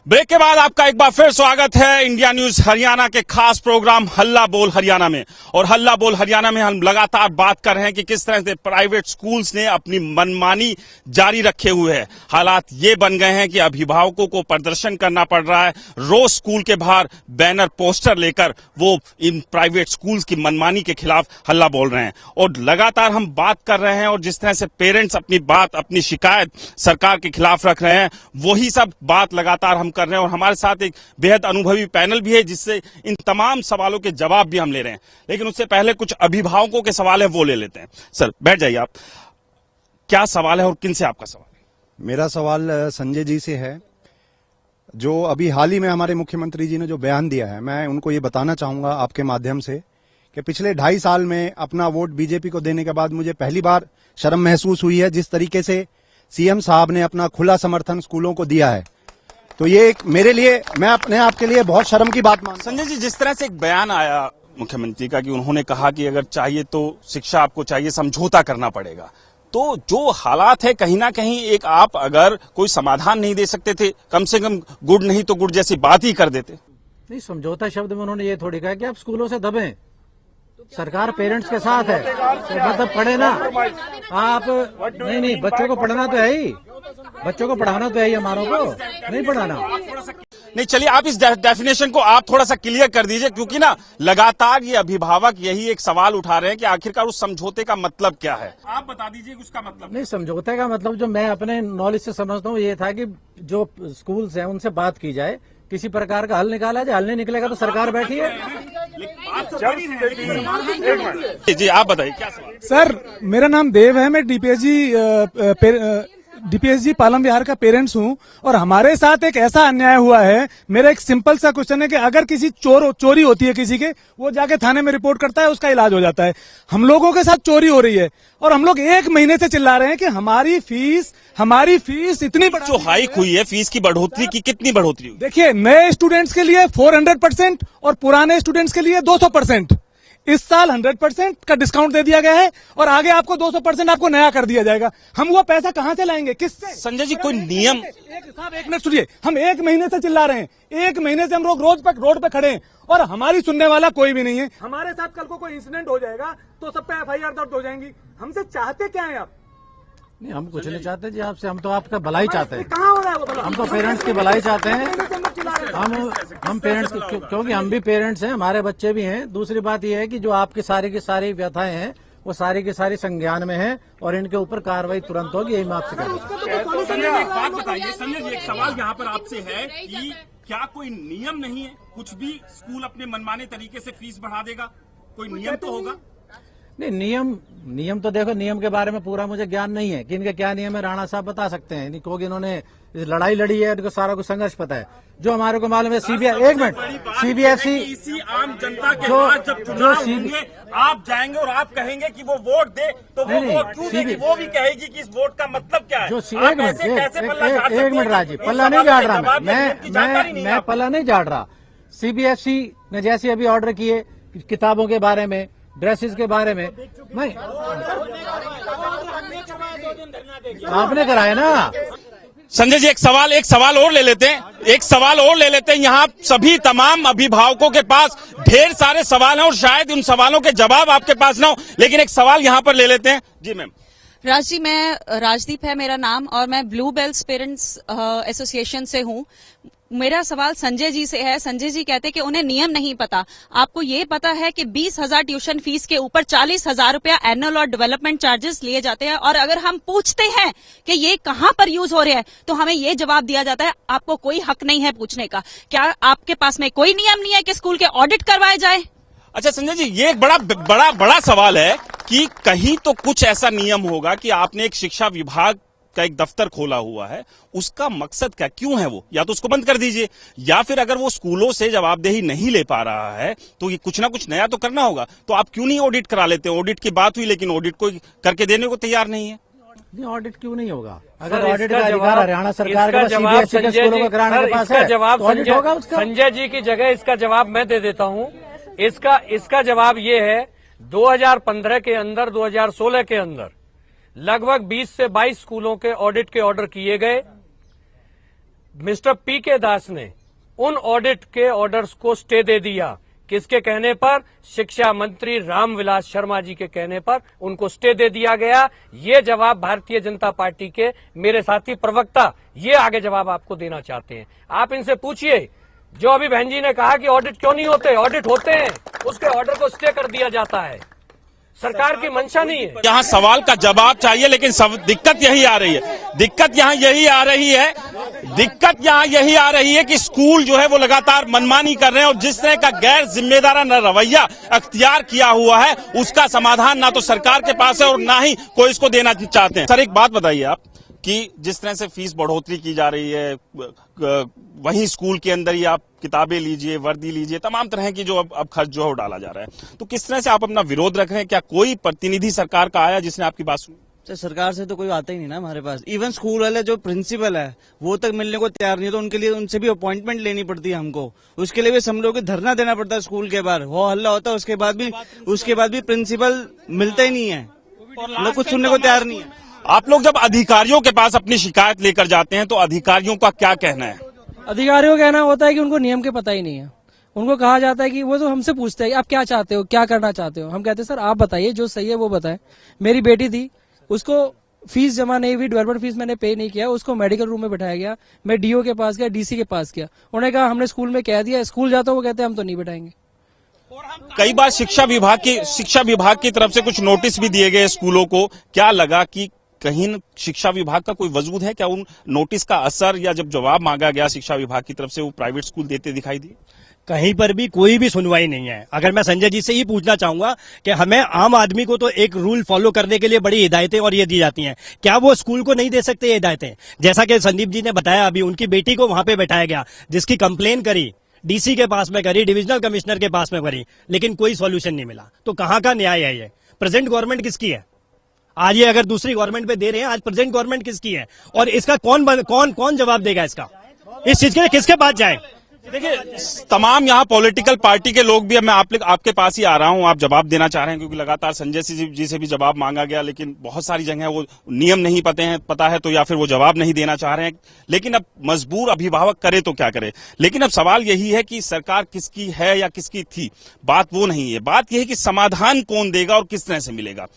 ब्रेक के बाद आपका एक बार फिर स्वागत है इंडिया न्यूज हरियाणा के खास प्रोग्राम हल्ला बोल हरियाणा में। और हल्ला बोल हरियाणा में हम लगातार बात कर रहे हैं कि किस तरह से प्राइवेट स्कूल्स ने अपनी मनमानी जारी रखे हुए है। हालात ये बन गए हैं कि अभिभावकों को प्रदर्शन करना पड़ रहा है, रोज स्कूल के बाहर बैनर पोस्टर लेकर वो इन प्राइवेट स्कूल्स की मनमानी के खिलाफ हल्ला बोल रहे हैं। और लगातार हम बात कर रहे हैं और जिस तरह से पेरेंट्स अपनी बात, अपनी शिकायत सरकार के खिलाफ रख रहे हैं, वही सब बात लगातार हम कर रहे हैं। और हमारे साथ एक बेहद अनुभवी पैनल भी है जिससे इन तमाम सवालों के जवाब भी हम ले रहे हैं। लेकिन उससे पहले कुछ अभिभावकों के सवाल है वो ले लेते हैं। सर बैठ जाइए आप, क्या सवाल है और किन से आपका सवाल है? मेरा सवाल संजय जी से है। जो अभी हाल ही में हमारे मुख्यमंत्री जी ने जो बयान दिया है, मैं उनको ये बताना चाहूंगा आपके माध्यम से कि पिछले 2.5 साल में अपना वोट बीजेपी को देने के बाद मुझे पहली बार शर्म महसूस हुई है जिस तरीके से सीएम साहब ने अपना खुला समर्थन स्कूलों को दिया है। तो ये एक मेरे लिए, मैं अपने आप के लिए बहुत शर्म की बात मानता हूं। संजय जी, जिस तरह से एक बयान आया मुख्यमंत्री का कि उन्होंने कहा कि अगर चाहिए तो शिक्षा आपको चाहिए, समझौता करना पड़ेगा, तो जो हालात है कहीं ना कहीं एक आप अगर कोई समाधान नहीं दे सकते थे, कम से कम गुड़ नहीं तो गुड़ जैसी बात ही कर देते। नहीं, समझौता शब्द में उन्होंने ये थोड़ी कहा कि आप स्कूलों से दबें, सरकार पेरेंट्स के साथ है, तो मतलब पढ़े ना आप। नहीं, बच्चों को पढ़ना तो है ही, बच्चों को पढ़ाना तो है ही, हमारों को नहीं पढ़ाना। नहीं, चलिए आप इस डेफिनेशन को आप थोड़ा सा क्लियर कर दीजिए, क्योंकि ना लगातार ये अभिभावक यही एक सवाल उठा रहे हैं कि आखिरकार उस समझौते का मतलब क्या है। आप बता दीजिए उसका मतलब। नहीं, समझौते का मतलब जो मैं अपने नॉलेज से समझता हूँ ये था कि जो स्कूल्स हैं उनसे बात की जाए, किसी प्रकार का हल निकाला जाए। हल नहीं निकलेगा तो सरकार बैठी है। जी आप बताइए क्या सवाल। सर मेरा नाम देव है, मैं डीपीएसजी पालम विहार का पेरेंट्स हूं और हमारे साथ एक ऐसा अन्याय हुआ है। मेरा एक सिंपल सा क्वेश्चन है कि अगर किसी चोरी होती है किसी के, वो जाके थाने में रिपोर्ट करता है, उसका इलाज हो जाता है। हम लोगों के साथ चोरी हो रही है और हम लोग 1 महीने से चिल्ला रहे हैं कि हमारी फीस इतनी जो हाइक हुई है, फीस की बढ़ोतरी की कितनी बढ़ोतरी हुई? देखिए, नए स्टूडेंट्स के लिए 400% और पुराने स्टूडेंट्स के लिए 200%। इस साल 100% का डिस्काउंट दे दिया गया है और आगे आपको 200% आपको नया कर दिया जाएगा। हम वो पैसा कहां से लाएंगे, किससे? संजय जी, कोई नियम? साहब एक मिनट सुनिए, हम 1 महीने से चिल्ला रहे हैं, 1 महीने से हम लोग रोड पे खड़े हैं और हमारी सुनने वाला कोई भी नहीं है। हमारे साथ कल को कोई इंसिडेंट हो जाएगा तो सब पे FIR दर्ज हो जाएंगी। हमसे चाहते क्या है आप? नहीं, हम कुछ नहीं चाहते जी आपसे, हम तो आपका भलाई चाहते हैं। कहाँ हो रहा है वो भला? हम तो पेरेंट्स की भलाई चाहते हैं। हम पेरेंट्स क्योंकि हम भी पेरेंट्स हैं, हमारे बच्चे भी हैं। दूसरी बात यह है कि जो आपकी सारी की सारी व्यथाएं हैं वो सारी की सारी संज्ञान में है और इनके ऊपर कार्रवाई तुरंत होगी, यही मैं आपसे कह रहा हूँ। संजय जी एक बात बताइए, संजय जी एक सवाल यहाँ पर आपसे है कि क्या कोई नियम नहीं है? कुछ भी स्कूल अपने मनमाने तरीके से फीस बढ़ा देगा? कोई नियम तो होगा? नहीं, नियम तो देखो, नियम के बारे में पूरा मुझे ज्ञान नहीं है कि इनके क्या नियम है। राणा साहब बता सकते हैं, क्योंकि इन्होंने लड़ाई लड़ी है, इनको सारा कुछ संघर्ष पता है। जो हमारे को मालूम है सीबीएसई इसी आम जनता के पास जब चुनाव होंगे, आप जाएंगे और आप कहेंगे कि वो वोट दे, तो वो वोट क्यों देगी? वो भी कहेगी कि इस वोट का मतलब क्या है? एक मिनट राजीव, पल्ला नहीं झाड़ रहा मैं पल्ला नहीं झाड़ रहा। सीबीएसई ने जैसे अभी ऑर्डर किए किताबों के बारे में, ड्रेसेस के बारे में, मैं आपने कराया ना। संजय जी एक सवाल और ले लेते हैं। यहाँ सभी तमाम अभिभावकों के पास ढेर सारे सवाल हैं और शायद उन सवालों के जवाब आपके पास ना हो, लेकिन एक सवाल यहाँ पर ले लेते हैं। जी मैम। राज जी, मैं राजदीप है मेरा नाम और मैं ब्लू बेल्स पेरेंट्स एसोसिएशन से हूँ। मेरा सवाल संजय जी से है। संजय जी कहते हैं कि उन्हें नियम नहीं पता। आपको ये पता है कि 20,000 ट्यूशन फीस के ऊपर 40,000 रुपया एनुअल और डेवलपमेंट चार्जेस लिए जाते हैं, और अगर हम पूछते हैं कि ये कहाँ पर यूज हो रहे हैं तो हमें ये जवाब दिया जाता है आपको कोई हक नहीं है पूछने का। क्या आपके पास में कोई नियम नहीं है कि स्कूल के ऑडिट करवाए जाए? अच्छा संजय जी, ये एक बड़ा सवाल है कि कहीं तो कुछ ऐसा नियम होगा कि आपने एक शिक्षा विभाग का एक दफ्तर खोला हुआ है, उसका मकसद क्या, क्यों है वो? या तो उसको बंद कर दीजिए, या फिर अगर वो स्कूलों से जवाबदेही नहीं ले पा रहा है तो ये कुछ ना कुछ नया तो करना होगा। तो आप क्यों नहीं ऑडिट करा लेते? ऑडिट की बात हुई लेकिन ऑडिट को करके देने को तैयार नहीं है। नहीं, ऑडिट क्यों नहीं होगा? अगर ऑडिट का अधिकार हरियाणा सरकार के सीबीएसई के स्कूलों को कराने के पास है, तो ऑडिट होगा उसका। संजय जी की जगह इसका जवाब मैं दे देता हूं। इसका जवाब ये है, 2015 के अंदर 2016 के अंदर लगभग 20 से 22 स्कूलों के ऑडिट के ऑर्डर किए गए। मिस्टर पीके दास ने उन ऑडिट के ऑर्डर्स को स्टे दे दिया। किसके कहने पर? शिक्षा मंत्री रामविलास शर्मा जी के कहने पर उनको स्टे दे दिया गया। ये जवाब भारतीय जनता पार्टी के मेरे साथी प्रवक्ता ये आगे जवाब आपको देना चाहते हैं। आप इनसे पूछिए, जो अभी बहन जी ने कहा कि ऑडिट क्यों नहीं होते, ऑडिट होते हैं, उसके ऑर्डर को स्टे कर दिया जाता है। सरकार की मंशा नहीं है। यहाँ सवाल का जवाब चाहिए, लेकिन दिक्कत यही आ रही है, दिक्कत यहाँ यही आ रही है कि स्कूल जो है वो लगातार मनमानी कर रहे हैं और जिस तरह का गैर जिम्मेदाराना रवैया अख्तियार किया हुआ है उसका समाधान ना तो सरकार के पास है और ना ही कोई इसको देना चाहते हैं। सर एक बात बताइए आप कि जिस तरह से फीस बढ़ोतरी की जा रही है, वहीं स्कूल के अंदर ही आप किताबें लीजिए, वर्दी लीजिए, तमाम तरह की जो अब खर्च जो है वो डाला जा रहा है, तो किस तरह से आप अपना विरोध रख रहे हैं? क्या कोई प्रतिनिधि सरकार का आया जिसने आपकी बात सुनी? सर सरकार से तो कोई आता ही नहीं ना हमारे पास। इवन स्कूल वाले जो प्रिंसिपल है वो तक मिलने को तैयार नहीं है, तो उनके लिए उनसे भी अपॉइंटमेंट लेनी पड़ती है हमको। उसके लिए भी हम लोग को धरना देना पड़ता है स्कूल के बाहर, वो हल्ला होता है। उसके बाद भी प्रिंसिपल मिलते ही नहीं है, लोग कुछ सुनने को तैयार नहीं है। आप लोग जब अधिकारियों के पास अपनी शिकायत लेकर जाते हैं तो अधिकारियों का क्या कहना है? अधिकारियों का कहना होता है कि उनको नियम के पता ही नहीं है। उनको कहा जाता है कि वो तो हमसे पूछते हैं आप क्या चाहते हो, क्या करना चाहते हो। हम कहते हैं सर आप बताइए, जो सही है वो बताएं। मेरी बेटी थी, उसको फीस जमा नहीं हुई, डेवलपमेंट फीस मैंने पे नहीं किया, उसको मेडिकल रूम में बैठाया गया। मैं डीओ के पास गया, डीसी के पास गया, उन्होंने कहा हमने स्कूल में कह दिया, स्कूल जाता वो कहते हैं हम तो नहीं बैठाएंगे। कई बार शिक्षा विभाग की तरफ से कुछ नोटिस भी दिए गए स्कूलों को, क्या लगा कि कहीं शिक्षा विभाग का कोई वजूद है? क्या उन नोटिस का असर या जब जवाब मांगा गया शिक्षा विभाग की तरफ से वो प्राइवेट स्कूल देते दिखाई दिए? कहीं पर भी कोई भी सुनवाई नहीं है। अगर मैं संजय जी से ही पूछना चाहूंगा कि हमें आम आदमी को तो एक रूल फॉलो करने के लिए बड़ी हिदायतें और ये दी जाती हैं, क्या वो स्कूल को नहीं दे सकते ये हिदायतें? जैसा कि संदीप जी ने बताया, अभी उनकी बेटी को वहां पे बैठाया गया, जिसकी कंप्लेन करी, डीसी के पास में करी, डिविजनल कमिश्नर के पास में करी, लेकिन कोई सॉल्यूशन नहीं मिला। तो कहाँ का न्याय है ये? प्रेजेंट गवर्नमेंट किसकी है? आज ये अगर दूसरी गवर्नमेंट पे दे रहे हैं, आज प्रेजेंट गवर्नमेंट किसकी है? और इसका कौन जवाब देगा? इसका इस चीज के किसके पास जाए? देखिए, तमाम यहाँ पॉलिटिकल पार्टी के लोग भी, मैं आपके पास ही आ रहा हूँ, आप जवाब देना चाह रहे हैं क्योंकि लगातार संजय जी से भी जवाब मांगा गया, लेकिन बहुत सारी जगह वो नियम नहीं पता है तो या फिर वो जवाब नहीं देना चाह रहे हैं। लेकिन अब मजबूर अभिभावक करे तो क्या करे। लेकिन अब सवाल यही है कि सरकार किसकी है या किसकी थी, बात वो नहीं है। बात यह है कि समाधान कौन देगा और किस तरह से मिलेगा।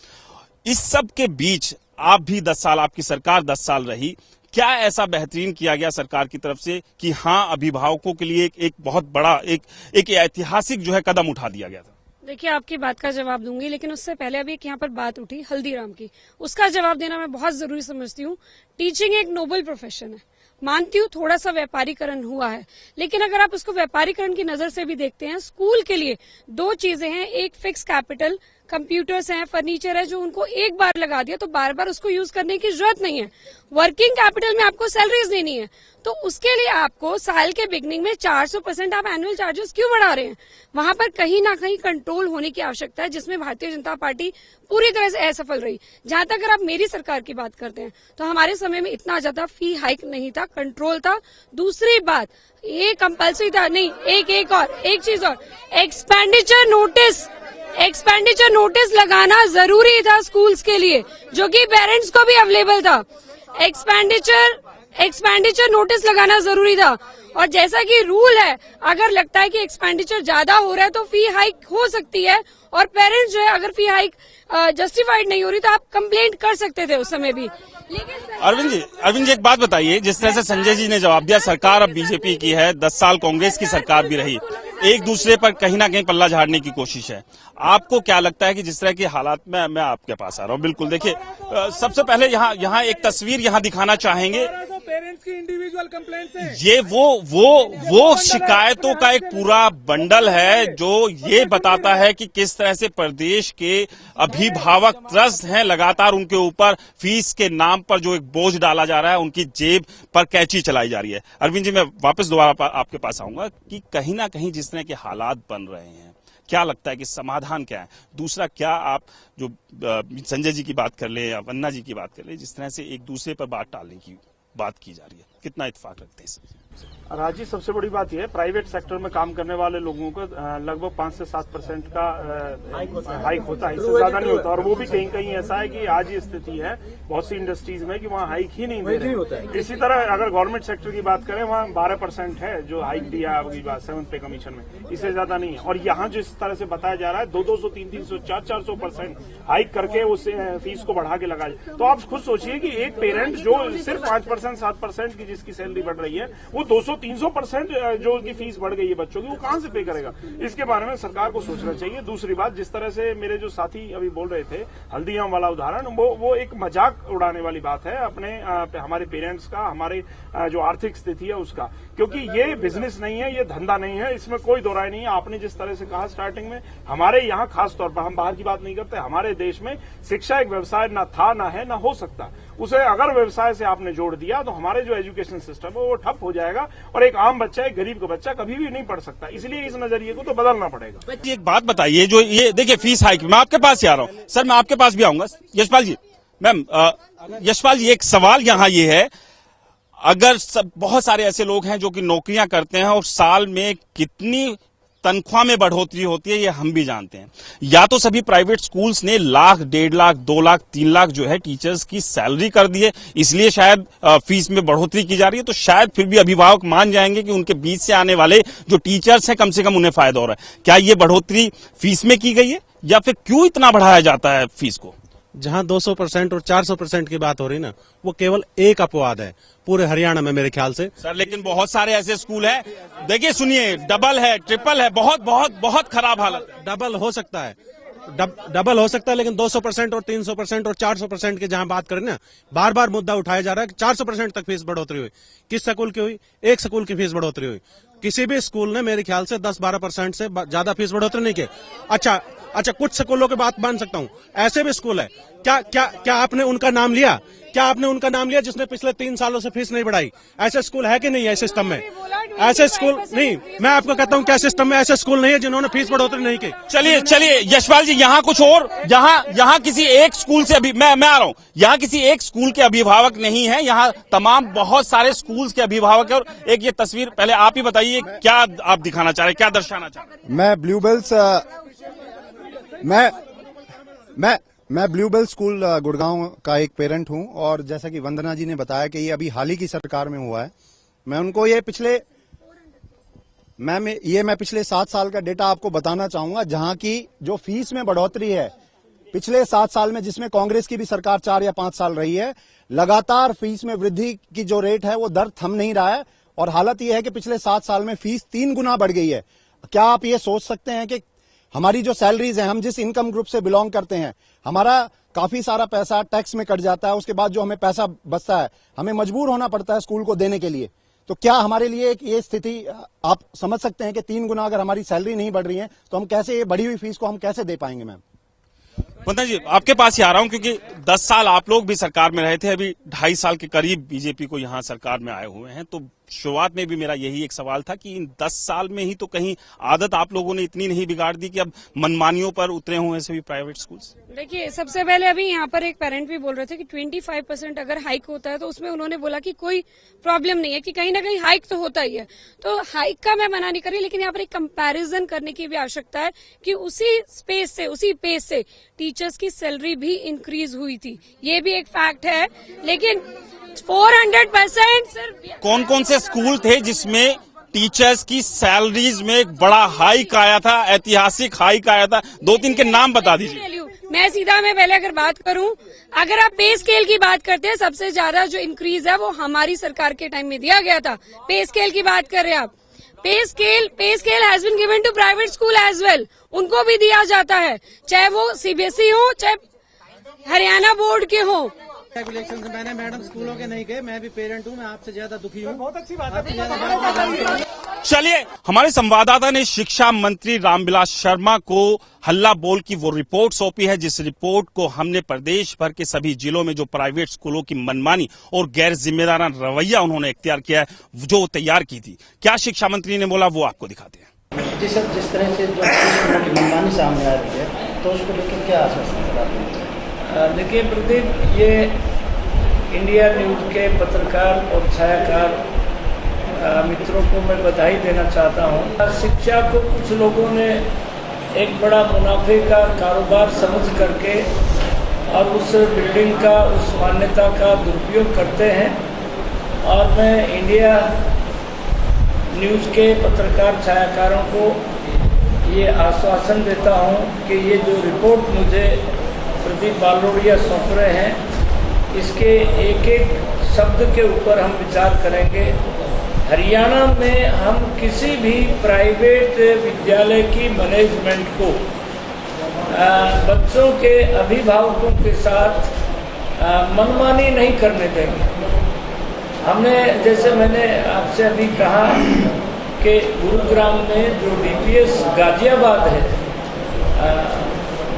इस सब के बीच आप भी 10 साल, आपकी सरकार 10 साल रही, क्या ऐसा बेहतरीन किया गया सरकार की तरफ से कि हाँ अभिभावकों के लिए एक बहुत बड़ा एक ऐतिहासिक जो है कदम उठा दिया गया था? देखिए, आपकी बात का जवाब दूंगी, लेकिन उससे पहले अभी एक यहाँ पर बात उठी हल्दीराम की, उसका जवाब देना मैं बहुत जरूरी समझती हूँ। टीचिंग एक नोबल प्रोफेशन है, मानती हूँ थोड़ा सा व्यापारीकरण हुआ है, लेकिन अगर आप उसको व्यापारीकरण की नजर से भी देखते हैं, स्कूल के लिए 2 चीजें हैं, एक फिक्स कैपिटल, कंप्यूटर्स हैं, फर्नीचर है, जो उनको एक बार लगा दिया तो बार बार उसको यूज करने की जरूरत नहीं है। वर्किंग कैपिटल में आपको सैलरीज देनी है, तो उसके लिए आपको साल के बिगनिंग में 400% आप एनुअल चार्जेस क्यों बढ़ा रहे हैं? वहां पर कहीं ना कहीं कंट्रोल होने की आवश्यकता है, जिसमें भारतीय जनता पार्टी पूरी तरह से असफल रही। जहां तक अगर आप मेरी सरकार की बात करते हैं तो हमारे समय में इतना ज्यादा फी हाइक नहीं था, कंट्रोल था। दूसरी बात, ये कंपल्सरी था नहीं, एक चीज और, एक्सपेंडिचर नोटिस लगाना जरूरी था स्कूल्स के लिए, जो कि पेरेंट्स को भी अवेलेबल था। एक्सपेंडिचर नोटिस लगाना जरूरी था। और जैसा कि रूल है, अगर लगता है कि एक्सपेंडिचर ज्यादा हो रहा है तो फी हाइक हो सकती है, और पेरेंट्स जो है अगर फी हाइक जस्टिफाइड नहीं हो रही तो आप कंप्लेंट कर सकते थे उस समय भी। लेकिन अरविंद जी एक बात बताइए, जिस तरह से संजय जी ने जवाब दिया, सरकार अब बीजेपी की है, 10 साल कांग्रेस की सरकार भी रही, एक दूसरे पर कहीं ना कहीं पल्ला झाड़ने की कोशिश है। आपको क्या लगता है कि जिस तरह के हालात में, मैं आपके पास आ रहा हूँ, बिल्कुल देखिए, सबसे पहले यहाँ एक तस्वीर यहाँ दिखाना चाहेंगे। पेरेंट्स की इंडिविजुअल कंप्लेंट्स हैं। ये वो शिकायतों का एक पूरा बंडल है जो ये बताता है कि किस तरह से प्रदेश के अभिभावक त्रस्त हैं, लगातार उनके ऊपर फीस के नाम पर जो एक बोझ डाला जा रहा है, उनकी जेब पर कैंची चलाई जा रही है। अरविंद जी, मैं वापस दोबारा आपके पास आऊंगा कि कहीं ना कहीं जिस तरह के हालात बन रहे हैं, क्या लगता है कि समाधान क्या है? दूसरा, क्या आप जो संजय जी की बात कर ले या वन्ना जी की बात कर ले, जिस तरह से एक दूसरे पर बात टालने की बात की जा रही है, कितना इत्तेफाक रखते हैं इससे? राजी, सबसे बड़ी बात यह है, प्राइवेट सेक्टर में काम करने वाले लोगों को लगभग 5 से 7% का हाइक होता है, इससे ज्यादा नहीं होता। और वो भी कहीं कहीं ऐसा है कि आज ये स्थिति है बहुत सी इंडस्ट्रीज में कि वहाँ हाइक ही नहीं दे रहे। इसी तरह अगर गवर्नमेंट सेक्टर की बात करें, वहाँ 12% है जो हाइक दिया है अगली बार 7th पे कमीशन में, इससे ज्यादा नहीं है। और यहाँ जो इस तरह से बताया जा रहा है 200, 300, 400% हाइक करके उस फीस को बढ़ा के लगा, तो आप खुद सोचिए कि एक पेरेंट जो सिर्फ 5%, 7% की जिसकी सैलरी बढ़ रही है, वो 200-300% जो उसकी फीस बढ़ गई है बच्चों की, वो कहां से पे करेगा? इसके बारे में सरकार को सोचना चाहिए। दूसरी बात, जिस तरह से मेरे जो साथी अभी बोल रहे थे, हल्दीराम वाला उदाहरण, वो एक मजाक उड़ाने वाली बात है अपने हमारे पेरेंट्स का, हमारे जो आर्थिक स्थिति है उसका, क्योंकि ये बिजनेस नहीं है, ये धंधा नहीं है, इसमें कोई दो राय नहीं है। आपने जिस तरह से कहा स्टार्टिंग में, हमारे यहाँ खास तौर पर, हम बाहर की बात नहीं करते, हमारे देश में शिक्षा एक व्यवसाय ना था, ना है, ना हो सकता। उसे अगर व्यवसाय से आपने जोड़ दिया तो हमारे जो एजुकेशन सिस्टम है वो ठप हो जाएगा और एक आम बच्चा, एक गरीब का बच्चा कभी भी नहीं पढ़ सकता। इसलिए इस नजरिए को तो बदलना पड़ेगा। एक बात बताइए, जो ये देखिए फीस हाइक, मैं आपके पास ही आ रहा हूं सर, मैं आपके पास भी आऊंगा। यशपाल जी, मैम, यशपाल जी, एक सवाल यहाँ ये है, अगर बहुत सारे ऐसे लोग हैं जो कि नौकरियां करते हैं और साल में कितनी तनख्वाह में बढ़ोतरी होती है ये हम भी जानते हैं। या तो सभी प्राइवेट स्कूल्स ने लाख, 1.5 लाख, 2 लाख, 3 लाख जो है टीचर्स की सैलरी कर दी है, इसलिए शायद फीस में बढ़ोतरी की जा रही है। तो शायद फिर भी अभिभावक मान जाएंगे कि उनके बीच से आने वाले जो टीचर्स हैं, कम से कम उन्हें फायदा हो रहा है। क्या ये बढ़ोतरी फीस में की गई है या फिर क्यों इतना बढ़ाया जाता है फीस को? जहां 200% और 400% की बात हो रही ना, वो केवल एक अपवाद है पूरे हरियाणा में मेरे ख्याल से। सर, लेकिन बहुत सारे ऐसे स्कूल हैं, देखिए सुनिए, डबल है, ट्रिपल है, बहुत बहुत बहुत खराब हालत। डबल हो सकता है, डबल हो सकता है, लेकिन 200% और 300% और 400% की जहां बात करें ना, बार बार मुद्दा उठाया जा रहा है कि 400% तक फीस बढ़ोतरी हुई। किस स्कूल की हुई? एक स्कूल की फीस बढ़ोतरी हुई। किसी भी स्कूल ने मेरे ख्याल से 10-12% से ज्यादा फीस बढ़ोतरी नहीं की। अच्छा, कुछ स्कूलों की बात मान सकता हूं, ऐसे भी स्कूल है, क्या आपने उनका नाम लिया? क्या आपने उनका नाम लिया जिसने पिछले 3 सालों से फीस नहीं बढ़ाई? ऐसे स्कूल है कि नहीं है सिस्टम में? ऐसे स्कूल नहीं, मैं आपको कहता हूं क्या सिस्टम में ऐसे स्कूल नहीं है जिन्होंने फीस बढ़ोतरी नहीं की। चलिए यशपाल जी, यहाँ कुछ और, यहाँ किसी एक स्कूल से अभी मैं आ रहा हूँ, यहाँ किसी एक स्कूल के अभिभावक नहीं है, यहाँ तमाम बहुत सारे स्कूल्स के अभिभावक है। और एक ये तस्वीर पहले आप ही बताइए, क्या आप दिखाना चाह रहे हैं, क्या दर्शाना चाह रहे हैं? मैं ब्लूबेल्स मैं ब्लूबेल स्कूल गुड़गांव का एक पेरेंट हूं, और जैसा कि वंदना जी ने बताया कि ये अभी हाल ही की सरकार में हुआ है। मैं उनको ये पिछले 7 साल का डेटा आपको बताना चाहूंगा, जहां की जो फीस में बढ़ोतरी है पिछले 7 साल में, जिसमें कांग्रेस की भी सरकार 4 या 5 साल रही है, लगातार फीस में वृद्धि की जो रेट है वो दर थम नहीं रहा है। और हालत यह है कि पिछले 7 साल में फीस 3 गुना बढ़ गई है। क्या आप ये सोच सकते हैं कि हमारी जो सैलरीज है, हम जिस इनकम ग्रुप से बिलोंग करते हैं, हमारा काफी सारा पैसा टैक्स में कट जाता है, उसके बाद जो हमें पैसा बचता है हमें मजबूर होना पड़ता है स्कूल को देने के लिए। तो क्या हमारे लिए ये स्थिति आप समझ सकते हैं कि 3 गुना अगर हमारी सैलरी नहीं बढ़ रही है तो हम कैसे ये बढ़ी हुई फीस को हम कैसे दे पाएंगे? मैम, वंदना जी, आपके पास ही आ रहा हूं, क्योंकि 10 साल आप लोग भी सरकार में रहे थे, अभी 2.5 साल के करीब बीजेपी को यहाँ सरकार में आए हुए हैं। तो शुरुआत में भी मेरा यही एक सवाल था कि इन 10 साल में ही तो कहीं आदत आप लोगों ने इतनी नहीं बिगाड़ दी कि अब मनमानियों पर उतरे हुए हैं सभी प्राइवेट स्कूल्स? देखिए, सबसे पहले अभी यहाँ पर एक पेरेंट भी बोल रहे थे कि 25% अगर हाइक होता है तो उसमें उन्होंने बोला कि कोई प्रॉब्लम नहीं है, कि कहीं ना कहीं हाइक तो होता ही है। तो हाइक का मैं मना नहीं कर रही, लेकिन यहाँ पर एक कंपैरिजन करने की भी आवश्यकता है कि उसी स्पेस से, उसी पेस से टीचर्स की सैलरी भी इंक्रीज हुई थी, ये भी एक फैक्ट है। लेकिन 400% कौन कौन से स्कूल थे जिसमें टीचर्स की सैलरीज में एक बड़ा हाइक आया था, ऐतिहासिक हाइक आया था? 2-3 के नाम बता दीजिए। मैं पहले अगर बात करूं, अगर आप पे स्केल की बात करते हैं, सबसे ज्यादा जो इंक्रीज है वो हमारी सरकार के टाइम में दिया गया था। पे स्केल की बात कर रहे हैं आप, pay scale has been given to private school as well, उनको भी दिया जाता है, चाहे वो सीबीएसई हो चाहे हरियाणा बोर्ड के हो। इलेक्शन से मैंने मैडम स्कूलों के नहीं गए, मैं भी पेरेंट हूँ, मैं आपसे ज्यादा दुखी हूँ। बहुत अच्छी बात है। चलिए, हमारे संवाददाता ने शिक्षा मंत्री रामविलास शर्मा को हल्ला बोल की वो रिपोर्ट सौंपी है, जिस रिपोर्ट को हमने प्रदेश भर के सभी जिलों में जो प्राइवेट स्कूलों की मनमानी और गैर जिम्मेदाराना रवैया उन्होंने इख्तियार किया है, जो तैयार की थी। क्या शिक्षा मंत्री ने बोला, वो आपको दिखाते हैं। जी सर, जिस तरह से जो मनमानी सामने आ रही है, तो उसको लेकर क्या आश्वासन दिलाते? देखिए प्रदीप, ये इंडिया न्यूज के पत्रकार और छायाकार मित्रों को मैं बधाई देना चाहता हूँ। शिक्षा को कुछ लोगों ने एक बड़ा मुनाफे का कारोबार समझ करके और उस बिल्डिंग का, उस मान्यता का दुरुपयोग करते हैं। और मैं इंडिया न्यूज़ के पत्रकार छायाकारों को ये आश्वासन देता हूँ कि ये जो रिपोर्ट मुझे प्रदीप बालोड़िया सौंप रहे हैं, इसके एक एक शब्द के ऊपर हम विचार करेंगे। हरियाणा में हम किसी भी प्राइवेट विद्यालय की मैनेजमेंट को बच्चों के अभिभावकों के साथ मनमानी नहीं करने देंगे। हमने, जैसे मैंने आपसे अभी कहा कि गुरुग्राम में जो डीपीएस गाजियाबाद है,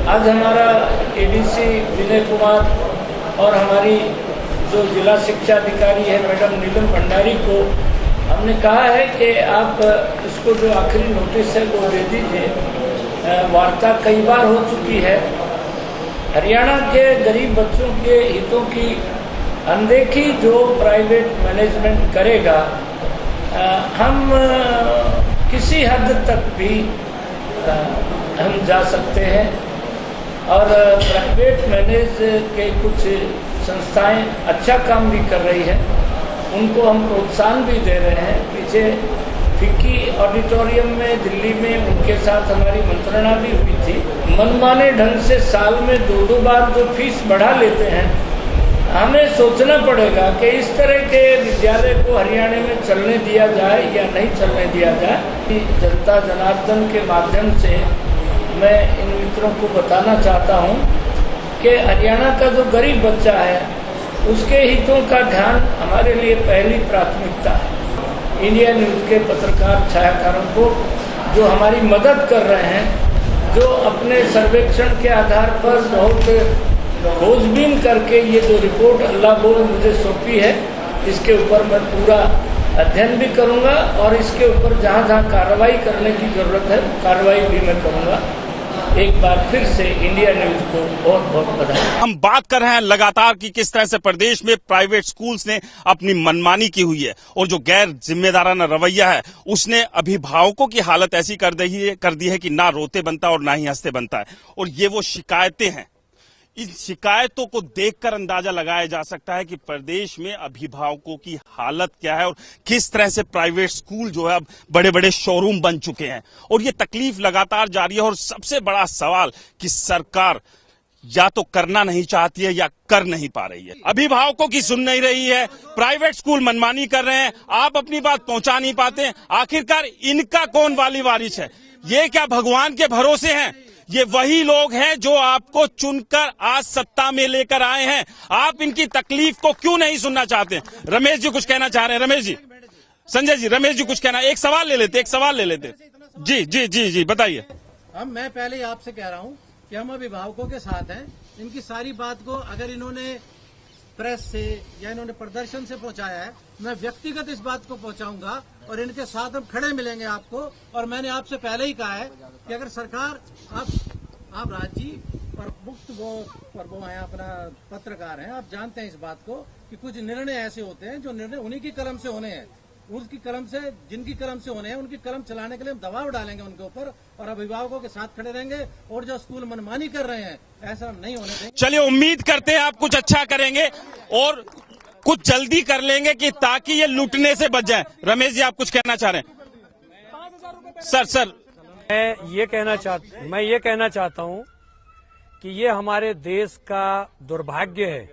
आज हमारा एडीसी विनय कुमार और हमारी जो जिला शिक्षा अधिकारी है मैडम नीलम भंडारी को हमने कहा है कि आप इसको जो आखिरी नोटिस है वो दे दीजिए। वार्ता कई बार हो चुकी है। हरियाणा के गरीब बच्चों के हितों की अनदेखी जो प्राइवेट मैनेजमेंट करेगा, हम किसी हद तक भी हम जा सकते हैं। और प्राइवेट मैनेज के कुछ संस्थाएं अच्छा काम भी कर रही है, उनको हम प्रोत्साहन भी दे रहे हैं। पीछे फिक्की ऑडिटोरियम में दिल्ली में उनके साथ हमारी मंत्रणा भी हुई थी। मनमाने ढंग से साल में 2-2 बार जो फीस बढ़ा लेते हैं, हमें सोचना पड़ेगा कि इस तरह के विद्यालय को हरियाणा में चलने दिया जाए या नहीं चलने दिया जाए। जनता जनार्दन के माध्यम से मैं इन मित्रों को बताना चाहता हूँ कि हरियाणा का जो गरीब बच्चा है, उसके हितों का ध्यान हमारे लिए पहली प्राथमिकता है। इंडिया न्यूज़ के पत्रकार छायाकारों को जो हमारी मदद कर रहे हैं, जो अपने सर्वेक्षण के आधार पर बहुत खोजबीन करके ये जो रिपोर्ट हल्ला बोल मुझे सौंपी है, इसके ऊपर मैं पूरा अध्ययन भी करूंगा और इसके ऊपर जहाँ जहाँ कार्रवाई करने की जरूरत है, कार्रवाई भी मैं करूंगा। एक बार फिर से इंडिया न्यूज को बहुत बहुत बधाई। हम बात कर रहे हैं लगातार कि किस तरह से प्रदेश में प्राइवेट स्कूल्स ने अपनी मनमानी की हुई है और जो गैर जिम्मेदाराना रवैया है, उसने अभिभावकों की हालत ऐसी कर दी है कि ना रोते बनता और ना ही हंसते बनता है। और ये वो शिकायतें हैं, इन शिकायतों को देखकर अंदाजा लगाया जा सकता है कि प्रदेश में अभिभावकों की हालत क्या है और किस तरह से प्राइवेट स्कूल जो है अब बड़े बड़े शोरूम बन चुके हैं। और ये तकलीफ लगातार जारी है। और सबसे बड़ा सवाल कि सरकार या तो करना नहीं चाहती है या कर नहीं पा रही है, अभिभावकों की सुन नहीं रही है। प्राइवेट स्कूल मनमानी कर रहे हैं, आप अपनी बात पहुंचा नहीं पाते। आखिरकार इनका कौन वाली वारिस है? ये क्या भगवान के भरोसे हैं? ये वही लोग हैं जो आपको चुनकर आज सत्ता में लेकर आए हैं। आप इनकी तकलीफ को क्यों नहीं सुनना चाहते? रमेश जी कुछ कहना चाह रहे हैं। रमेश जी, संजय जी, रमेश जी कुछ कहना, एक सवाल ले लेते। जी जी जी जी बताइए। मैं पहले ही आपसे कह रहा हूँ कि हम अभिभावकों के साथ हैं। इनकी सारी बात को अगर इन्होंने प्रेस से या इन्होंने प्रदर्शन से पहुंचाया है, मैं व्यक्तिगत इस बात को पहुंचाऊंगा और इनके साथ हम खड़े मिलेंगे आपको। और मैंने आपसे पहले ही कहा है कि अगर सरकार, आप राज जी और मुक्त वो हैं, अपना पत्रकार हैं, आप जानते हैं इस बात को कि कुछ निर्णय ऐसे होते हैं जो निर्णय उन्हीं की कलम से होने हैं, उसकी कलम से, जिनकी कलम से होने हैं उनकी कलम चलाने के लिए हम दबाव डालेंगे उनके ऊपर और अभिभावकों के साथ खड़े रहेंगे। और जो स्कूल मनमानी कर रहे हैं, ऐसा हम नहीं होने देंगे। चलिए, उम्मीद करते हैं आप कुछ अच्छा करेंगे और कुछ जल्दी कर लेंगे कि ताकि ये लूटने से बच जाए। रमेश जी, आप कुछ कहना चाह रहे हैं? सर मैं ये कहना चाहता हूँ कि ये हमारे देश का दुर्भाग्य है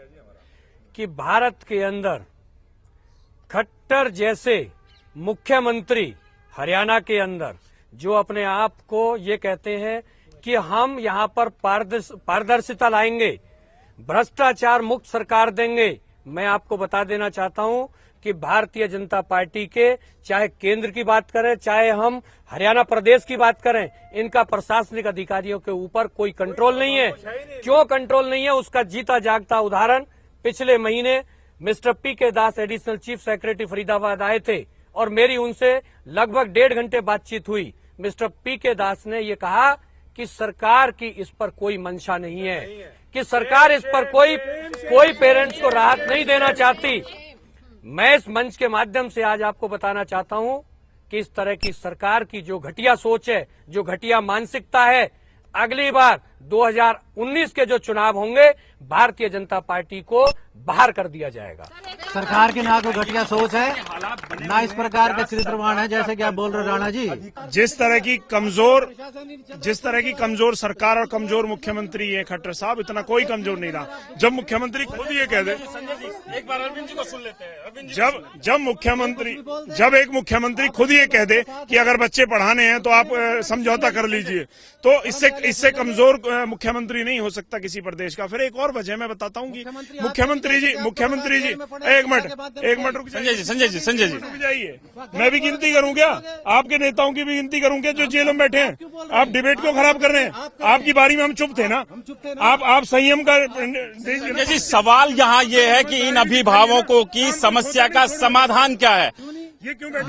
कि भारत के अंदर खट्टर जैसे मुख्यमंत्री हरियाणा के अंदर जो अपने आप को ये कहते हैं कि हम यहाँ पर पारदर्शिता लाएंगे, भ्रष्टाचार मुक्त सरकार देंगे। मैं आपको बता देना चाहता हूं कि भारतीय जनता पार्टी के चाहे केंद्र की बात करें, चाहे हम हरियाणा प्रदेश की बात करें, इनका प्रशासनिक अधिकारियों के ऊपर कोई कंट्रोल नहीं है। क्यों कंट्रोल नहीं है, उसका जीता जागता उदाहरण पिछले महीने मिस्टर पी.के. दास एडिशनल चीफ सेक्रेटरी फरीदाबाद आए थे और मेरी उनसे लगभग 1.5 घंटे बातचीत हुई। Mister PK. दास ने ये कहा कि सरकार की इस पर कोई मंशा नहीं है, कि सरकार इस पर कोई पेरेंट्स को राहत नहीं देना चाहती। मैं इस मंच के माध्यम से आज आपको बताना चाहता हूं कि इस तरह की सरकार की जो घटिया सोच है, जो घटिया मानसिकता है, अगली बार 2019 के जो चुनाव होंगे भारतीय जनता पार्टी को बाहर कर दिया जाएगा। सरकार की ना कोई घटिया सोच है, ना इस प्रकार का चरित्रवान है जैसे कि आप बोल रहे राणा जी। जिस तरह की कमजोर सरकार और कमजोर मुख्यमंत्री है खट्टर साहब, इतना कोई कमजोर नहीं रहा। जब मुख्यमंत्री खुद ये कह दे, एक बार अरविंद जी को सुन लेते हैं। जब एक मुख्यमंत्री खुद ये कह दे कि अगर बच्चे पढ़ाने हैं तो आप समझौता कर लीजिए, तो इससे कमजोर मुख्यमंत्री नहीं हो सकता किसी प्रदेश का। फिर एक और वजह मैं बताता हूँ कि मुख्यमंत्री जी एक मिनट रुक संजय जी रुक जाइए। मैं भी गिनती करूँ क्या? आपके नेताओं की भी गिनती करूँ क्या जो जेल में बैठे हैं? आप डिबेट क्यों खराब कर रहे हैं? आपकी बारी में हम चुप थे ना। आप संयम का संजय जी, सवाल यहाँ ये है कि इन अभिभावकों की समस्या का समाधान क्या है?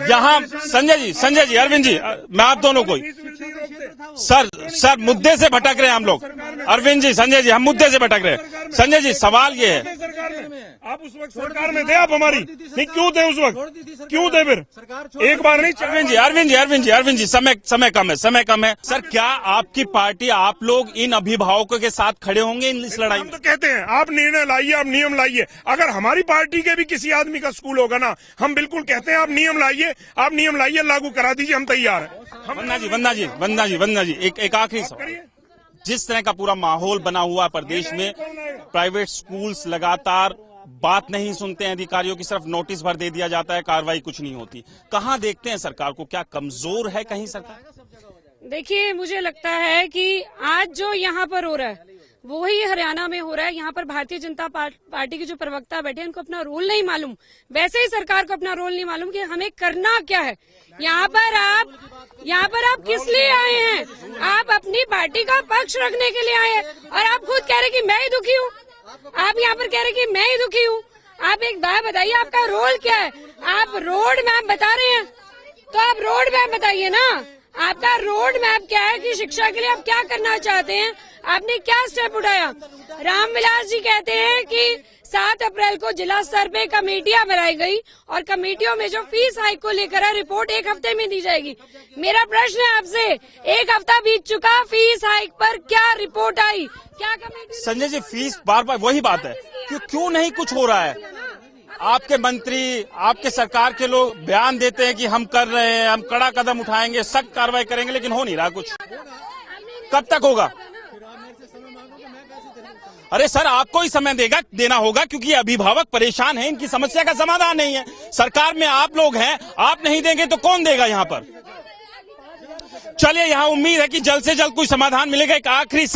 यहाँ संजय जी, अरविंद जी, मैं आप दोनों को सर मुद्दे से भटक रहे हैं हम लोग। अरविंद जी, संजय जी, हम मुद्दे से भटक रहे हैं। संजय जी, सवाल ये है, आप उस वक्त सरकार में थे, आप हमारी नहीं क्यों थे उस वक्त? क्यों थे फिर? एक बार नहीं। अरविंद जी, समय कम है। सर, क्या आपकी पार्टी, आप लोग इन अभिभावकों के साथ खड़े होंगे इस लड़ाई में? हम तो कहते हैं आप निर्णय लाइए, आप नियम लाइए। अगर हमारी पार्टी के भी किसी आदमी का स्कूल होगा ना, हम बिल्कुल कहते हैं आप नियम लाइए, लागू करा दीजिए, हम तैयार हैं। वंदना जी, एक आखिरी सवाल। जिस तरह का पूरा माहौल बना हुआ प्रदेश में, प्राइवेट स्कूल्स लगातार बात नहीं सुनते हैं अधिकारियों की, सिर्फ नोटिस भर दे दिया जाता है, कार्रवाई कुछ नहीं होती। कहाँ देखते हैं सरकार को? क्या कमजोर है कहीं सरकार? देखिए, मुझे लगता है कि आज जो यहाँ पर हो रहा है वही हरियाणा में हो रहा है। यहाँ पर भारतीय जनता पार्टी के जो प्रवक्ता बैठे हैं उनको अपना रोल नहीं मालूम, वैसे ही सरकार को अपना रोल नहीं मालूम कि हमें करना क्या है। यहाँ पर आप किस लिए आए हैं? आप अपनी पार्टी का पक्ष रखने के लिए आए हैं और आप खुद कह रहे कि मैं ही दुखी हूँ। आप यहाँ पर कह रहे कि मैं ही दुखी हूँ। आप एक बात बताइए, आपका रोल क्या है? आप रोड मैप बता रहे हैं तो आप रोड मैप बताइए ना। आपका रोड मैप क्या है कि शिक्षा के लिए आप क्या करना चाहते हैं? आपने क्या स्टेप उठाया? रामविलास जी कहते हैं कि 7 अप्रैल को जिला स्तर पे कमेटियां बनाई गई और कमेटियों में जो फीस हाइक को लेकर है रिपोर्ट 1 हफ्ते में दी जाएगी। मेरा प्रश्न है आपसे, 1 हफ्ता बीत चुका, फीस हाइक पर क्या रिपोर्ट आई? क्या कमेटी? संजय जी, फीस बार वही बात है, क्यों नहीं कुछ हो रहा है? आपके मंत्री, आपके सरकार के लोग बयान देते हैं कि हम कर रहे हैं, हम कड़ा कदम उठाएंगे, सख्त कार्रवाई करेंगे, लेकिन हो नहीं रहा कुछ। कब तक होगा? अरे सर, आपको ही समय देना होगा क्योंकि अभिभावक परेशान हैं, इनकी समस्या का समाधान नहीं है। सरकार में आप लोग हैं, आप नहीं देंगे तो कौन देगा यहाँ पर? चलिए, यहाँ उम्मीद है कि जल्द से जल्द कोई समाधान मिलेगा। एक आखिरी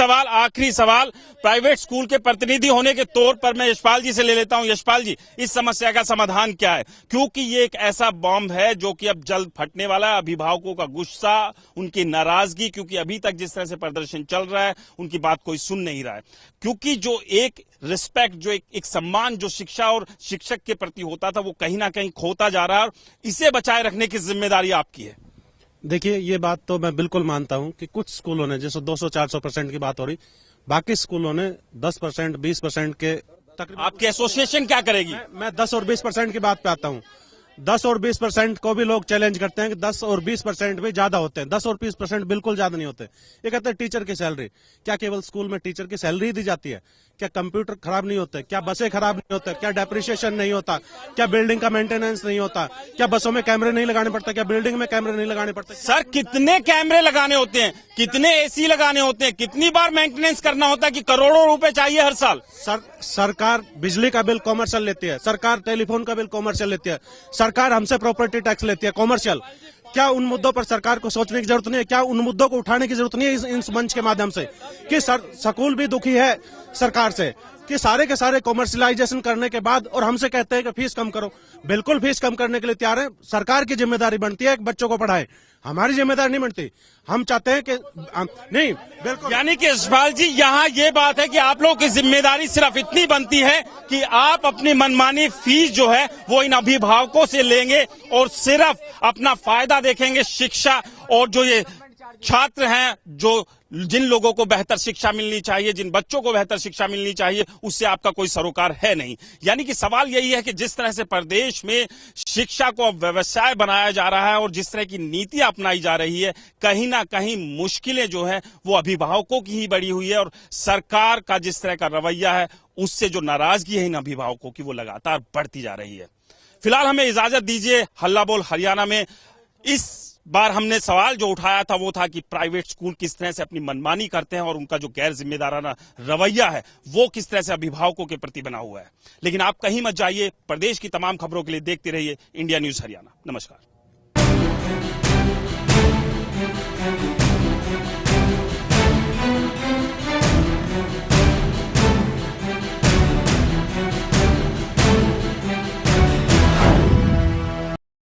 सवाल प्राइवेट स्कूल के प्रतिनिधि होने के तौर पर मैं यशपाल जी से ले लेता हूँ। यशपाल जी, इस समस्या का समाधान क्या है? क्योंकि ये एक ऐसा बॉम्ब है जो कि अब जल्द फटने वाला है। अभिभावकों का गुस्सा, उनकी नाराजगी, क्योंकि अभी तक जिस तरह से प्रदर्शन चल रहा है उनकी बात कोई सुन नहीं रहा है। क्योंकि जो एक रिस्पेक्ट, जो एक सम्मान जो शिक्षा और शिक्षक के प्रति होता था, वो कहीं ना कहीं खोता जा रहा है और इसे बचाए रखने की जिम्मेदारी आपकी है। देखिए, ये बात तो मैं बिल्कुल मानता हूं कि कुछ स्कूलों ने, जैसे 200-400% की बात हो रही, बाकी स्कूलों ने 10%, 20% के तक। आपकी एसोसिएशन क्या करेगी? मैं 10 और 20% की बात पे आता हूं। 10 और 20% को भी लोग चैलेंज करते हैं कि 10 और 20% भी ज्यादा होते हैं। 10 और 20% बिल्कुल ज्यादा नहीं होते। ये कहते हैं टीचर की सैलरी, क्या केवल स्कूल में टीचर की सैलरी दी जाती है? क्या कंप्यूटर खराब नहीं होते? क्या बसें खराब नहीं होते? क्या डेप्रिसिएशन नहीं होता? क्या बिल्डिंग का मेंटेनेंस नहीं होता? क्या बसों में कैमरे नहीं लगाने पड़ते? क्या बिल्डिंग में कैमरे नहीं लगाने पड़ते? सर, कितने कैमरे लगाने होते हैं? कितने एसी लगाने होते हैं? कितनी बार मेंटेनेंस करना होता है कि करोड़ों रुपए चाहिए हर साल? सरकार बिजली का बिल कॉमर्शियल लेती है, सरकार टेलीफोन का बिल कॉमर्शियल लेती है, सरकार हमसे प्रॉपर्टी टैक्स लेती है कॉमर्शियल। क्या उन मुद्दों पर सरकार को सोचने की जरूरत नहीं है? क्या उन मुद्दों को उठाने की जरूरत नहीं है इस मंच के माध्यम से कि स्कूल भी दुखी है सरकार से? कि सारे के सारे कॉमर्शियलाइजेशन करने के बाद और हमसे कहते हैं कि फीस कम करो। बिल्कुल फीस कम करने के लिए तैयार है। सरकार की जिम्मेदारी बनती है कि बच्चों को पढ़ाए, हमारी जिम्मेदारी नहीं बनती। हम चाहते हैं कि नहीं, बिल्कुल। यानी कि यशपाल जी, यहाँ ये बात है कि आप लोगों की जिम्मेदारी सिर्फ इतनी बनती है कि आप अपनी मनमानी फीस जो है वो इन अभिभावकों से लेंगे और सिर्फ अपना फायदा देखेंगे। शिक्षा और जो ये छात्र हैं, जो जिन लोगों को बेहतर शिक्षा मिलनी चाहिए, जिन बच्चों को बेहतर शिक्षा मिलनी चाहिए, उससे आपका कोई सरोकार है नहीं। यानी कि सवाल यही है कि जिस तरह से प्रदेश में शिक्षा को अब व्यवसाय बनाया जा रहा है और जिस तरह की नीति अपनाई जा रही है, कहीं ना कहीं मुश्किलें जो है वो अभिभावकों की ही बड़ी हुई है और सरकार का जिस तरह का रवैया है उससे जो नाराजगी है इन अभिभावकों की वो लगातार बढ़ती जा रही है। फिलहाल हमें इजाजत दीजिए। हल्ला बोल हरियाणा में इस बार हमने सवाल जो उठाया था वो था कि प्राइवेट स्कूल किस तरह से अपनी मनमानी करते हैं और उनका जो गैर जिम्मेदाराना रवैया है वो किस तरह से अभिभावकों के प्रति बना हुआ है। लेकिन आप कहीं मत जाइए, प्रदेश की तमाम खबरों के लिए देखते रहिए इंडिया न्यूज हरियाणा। नमस्कार।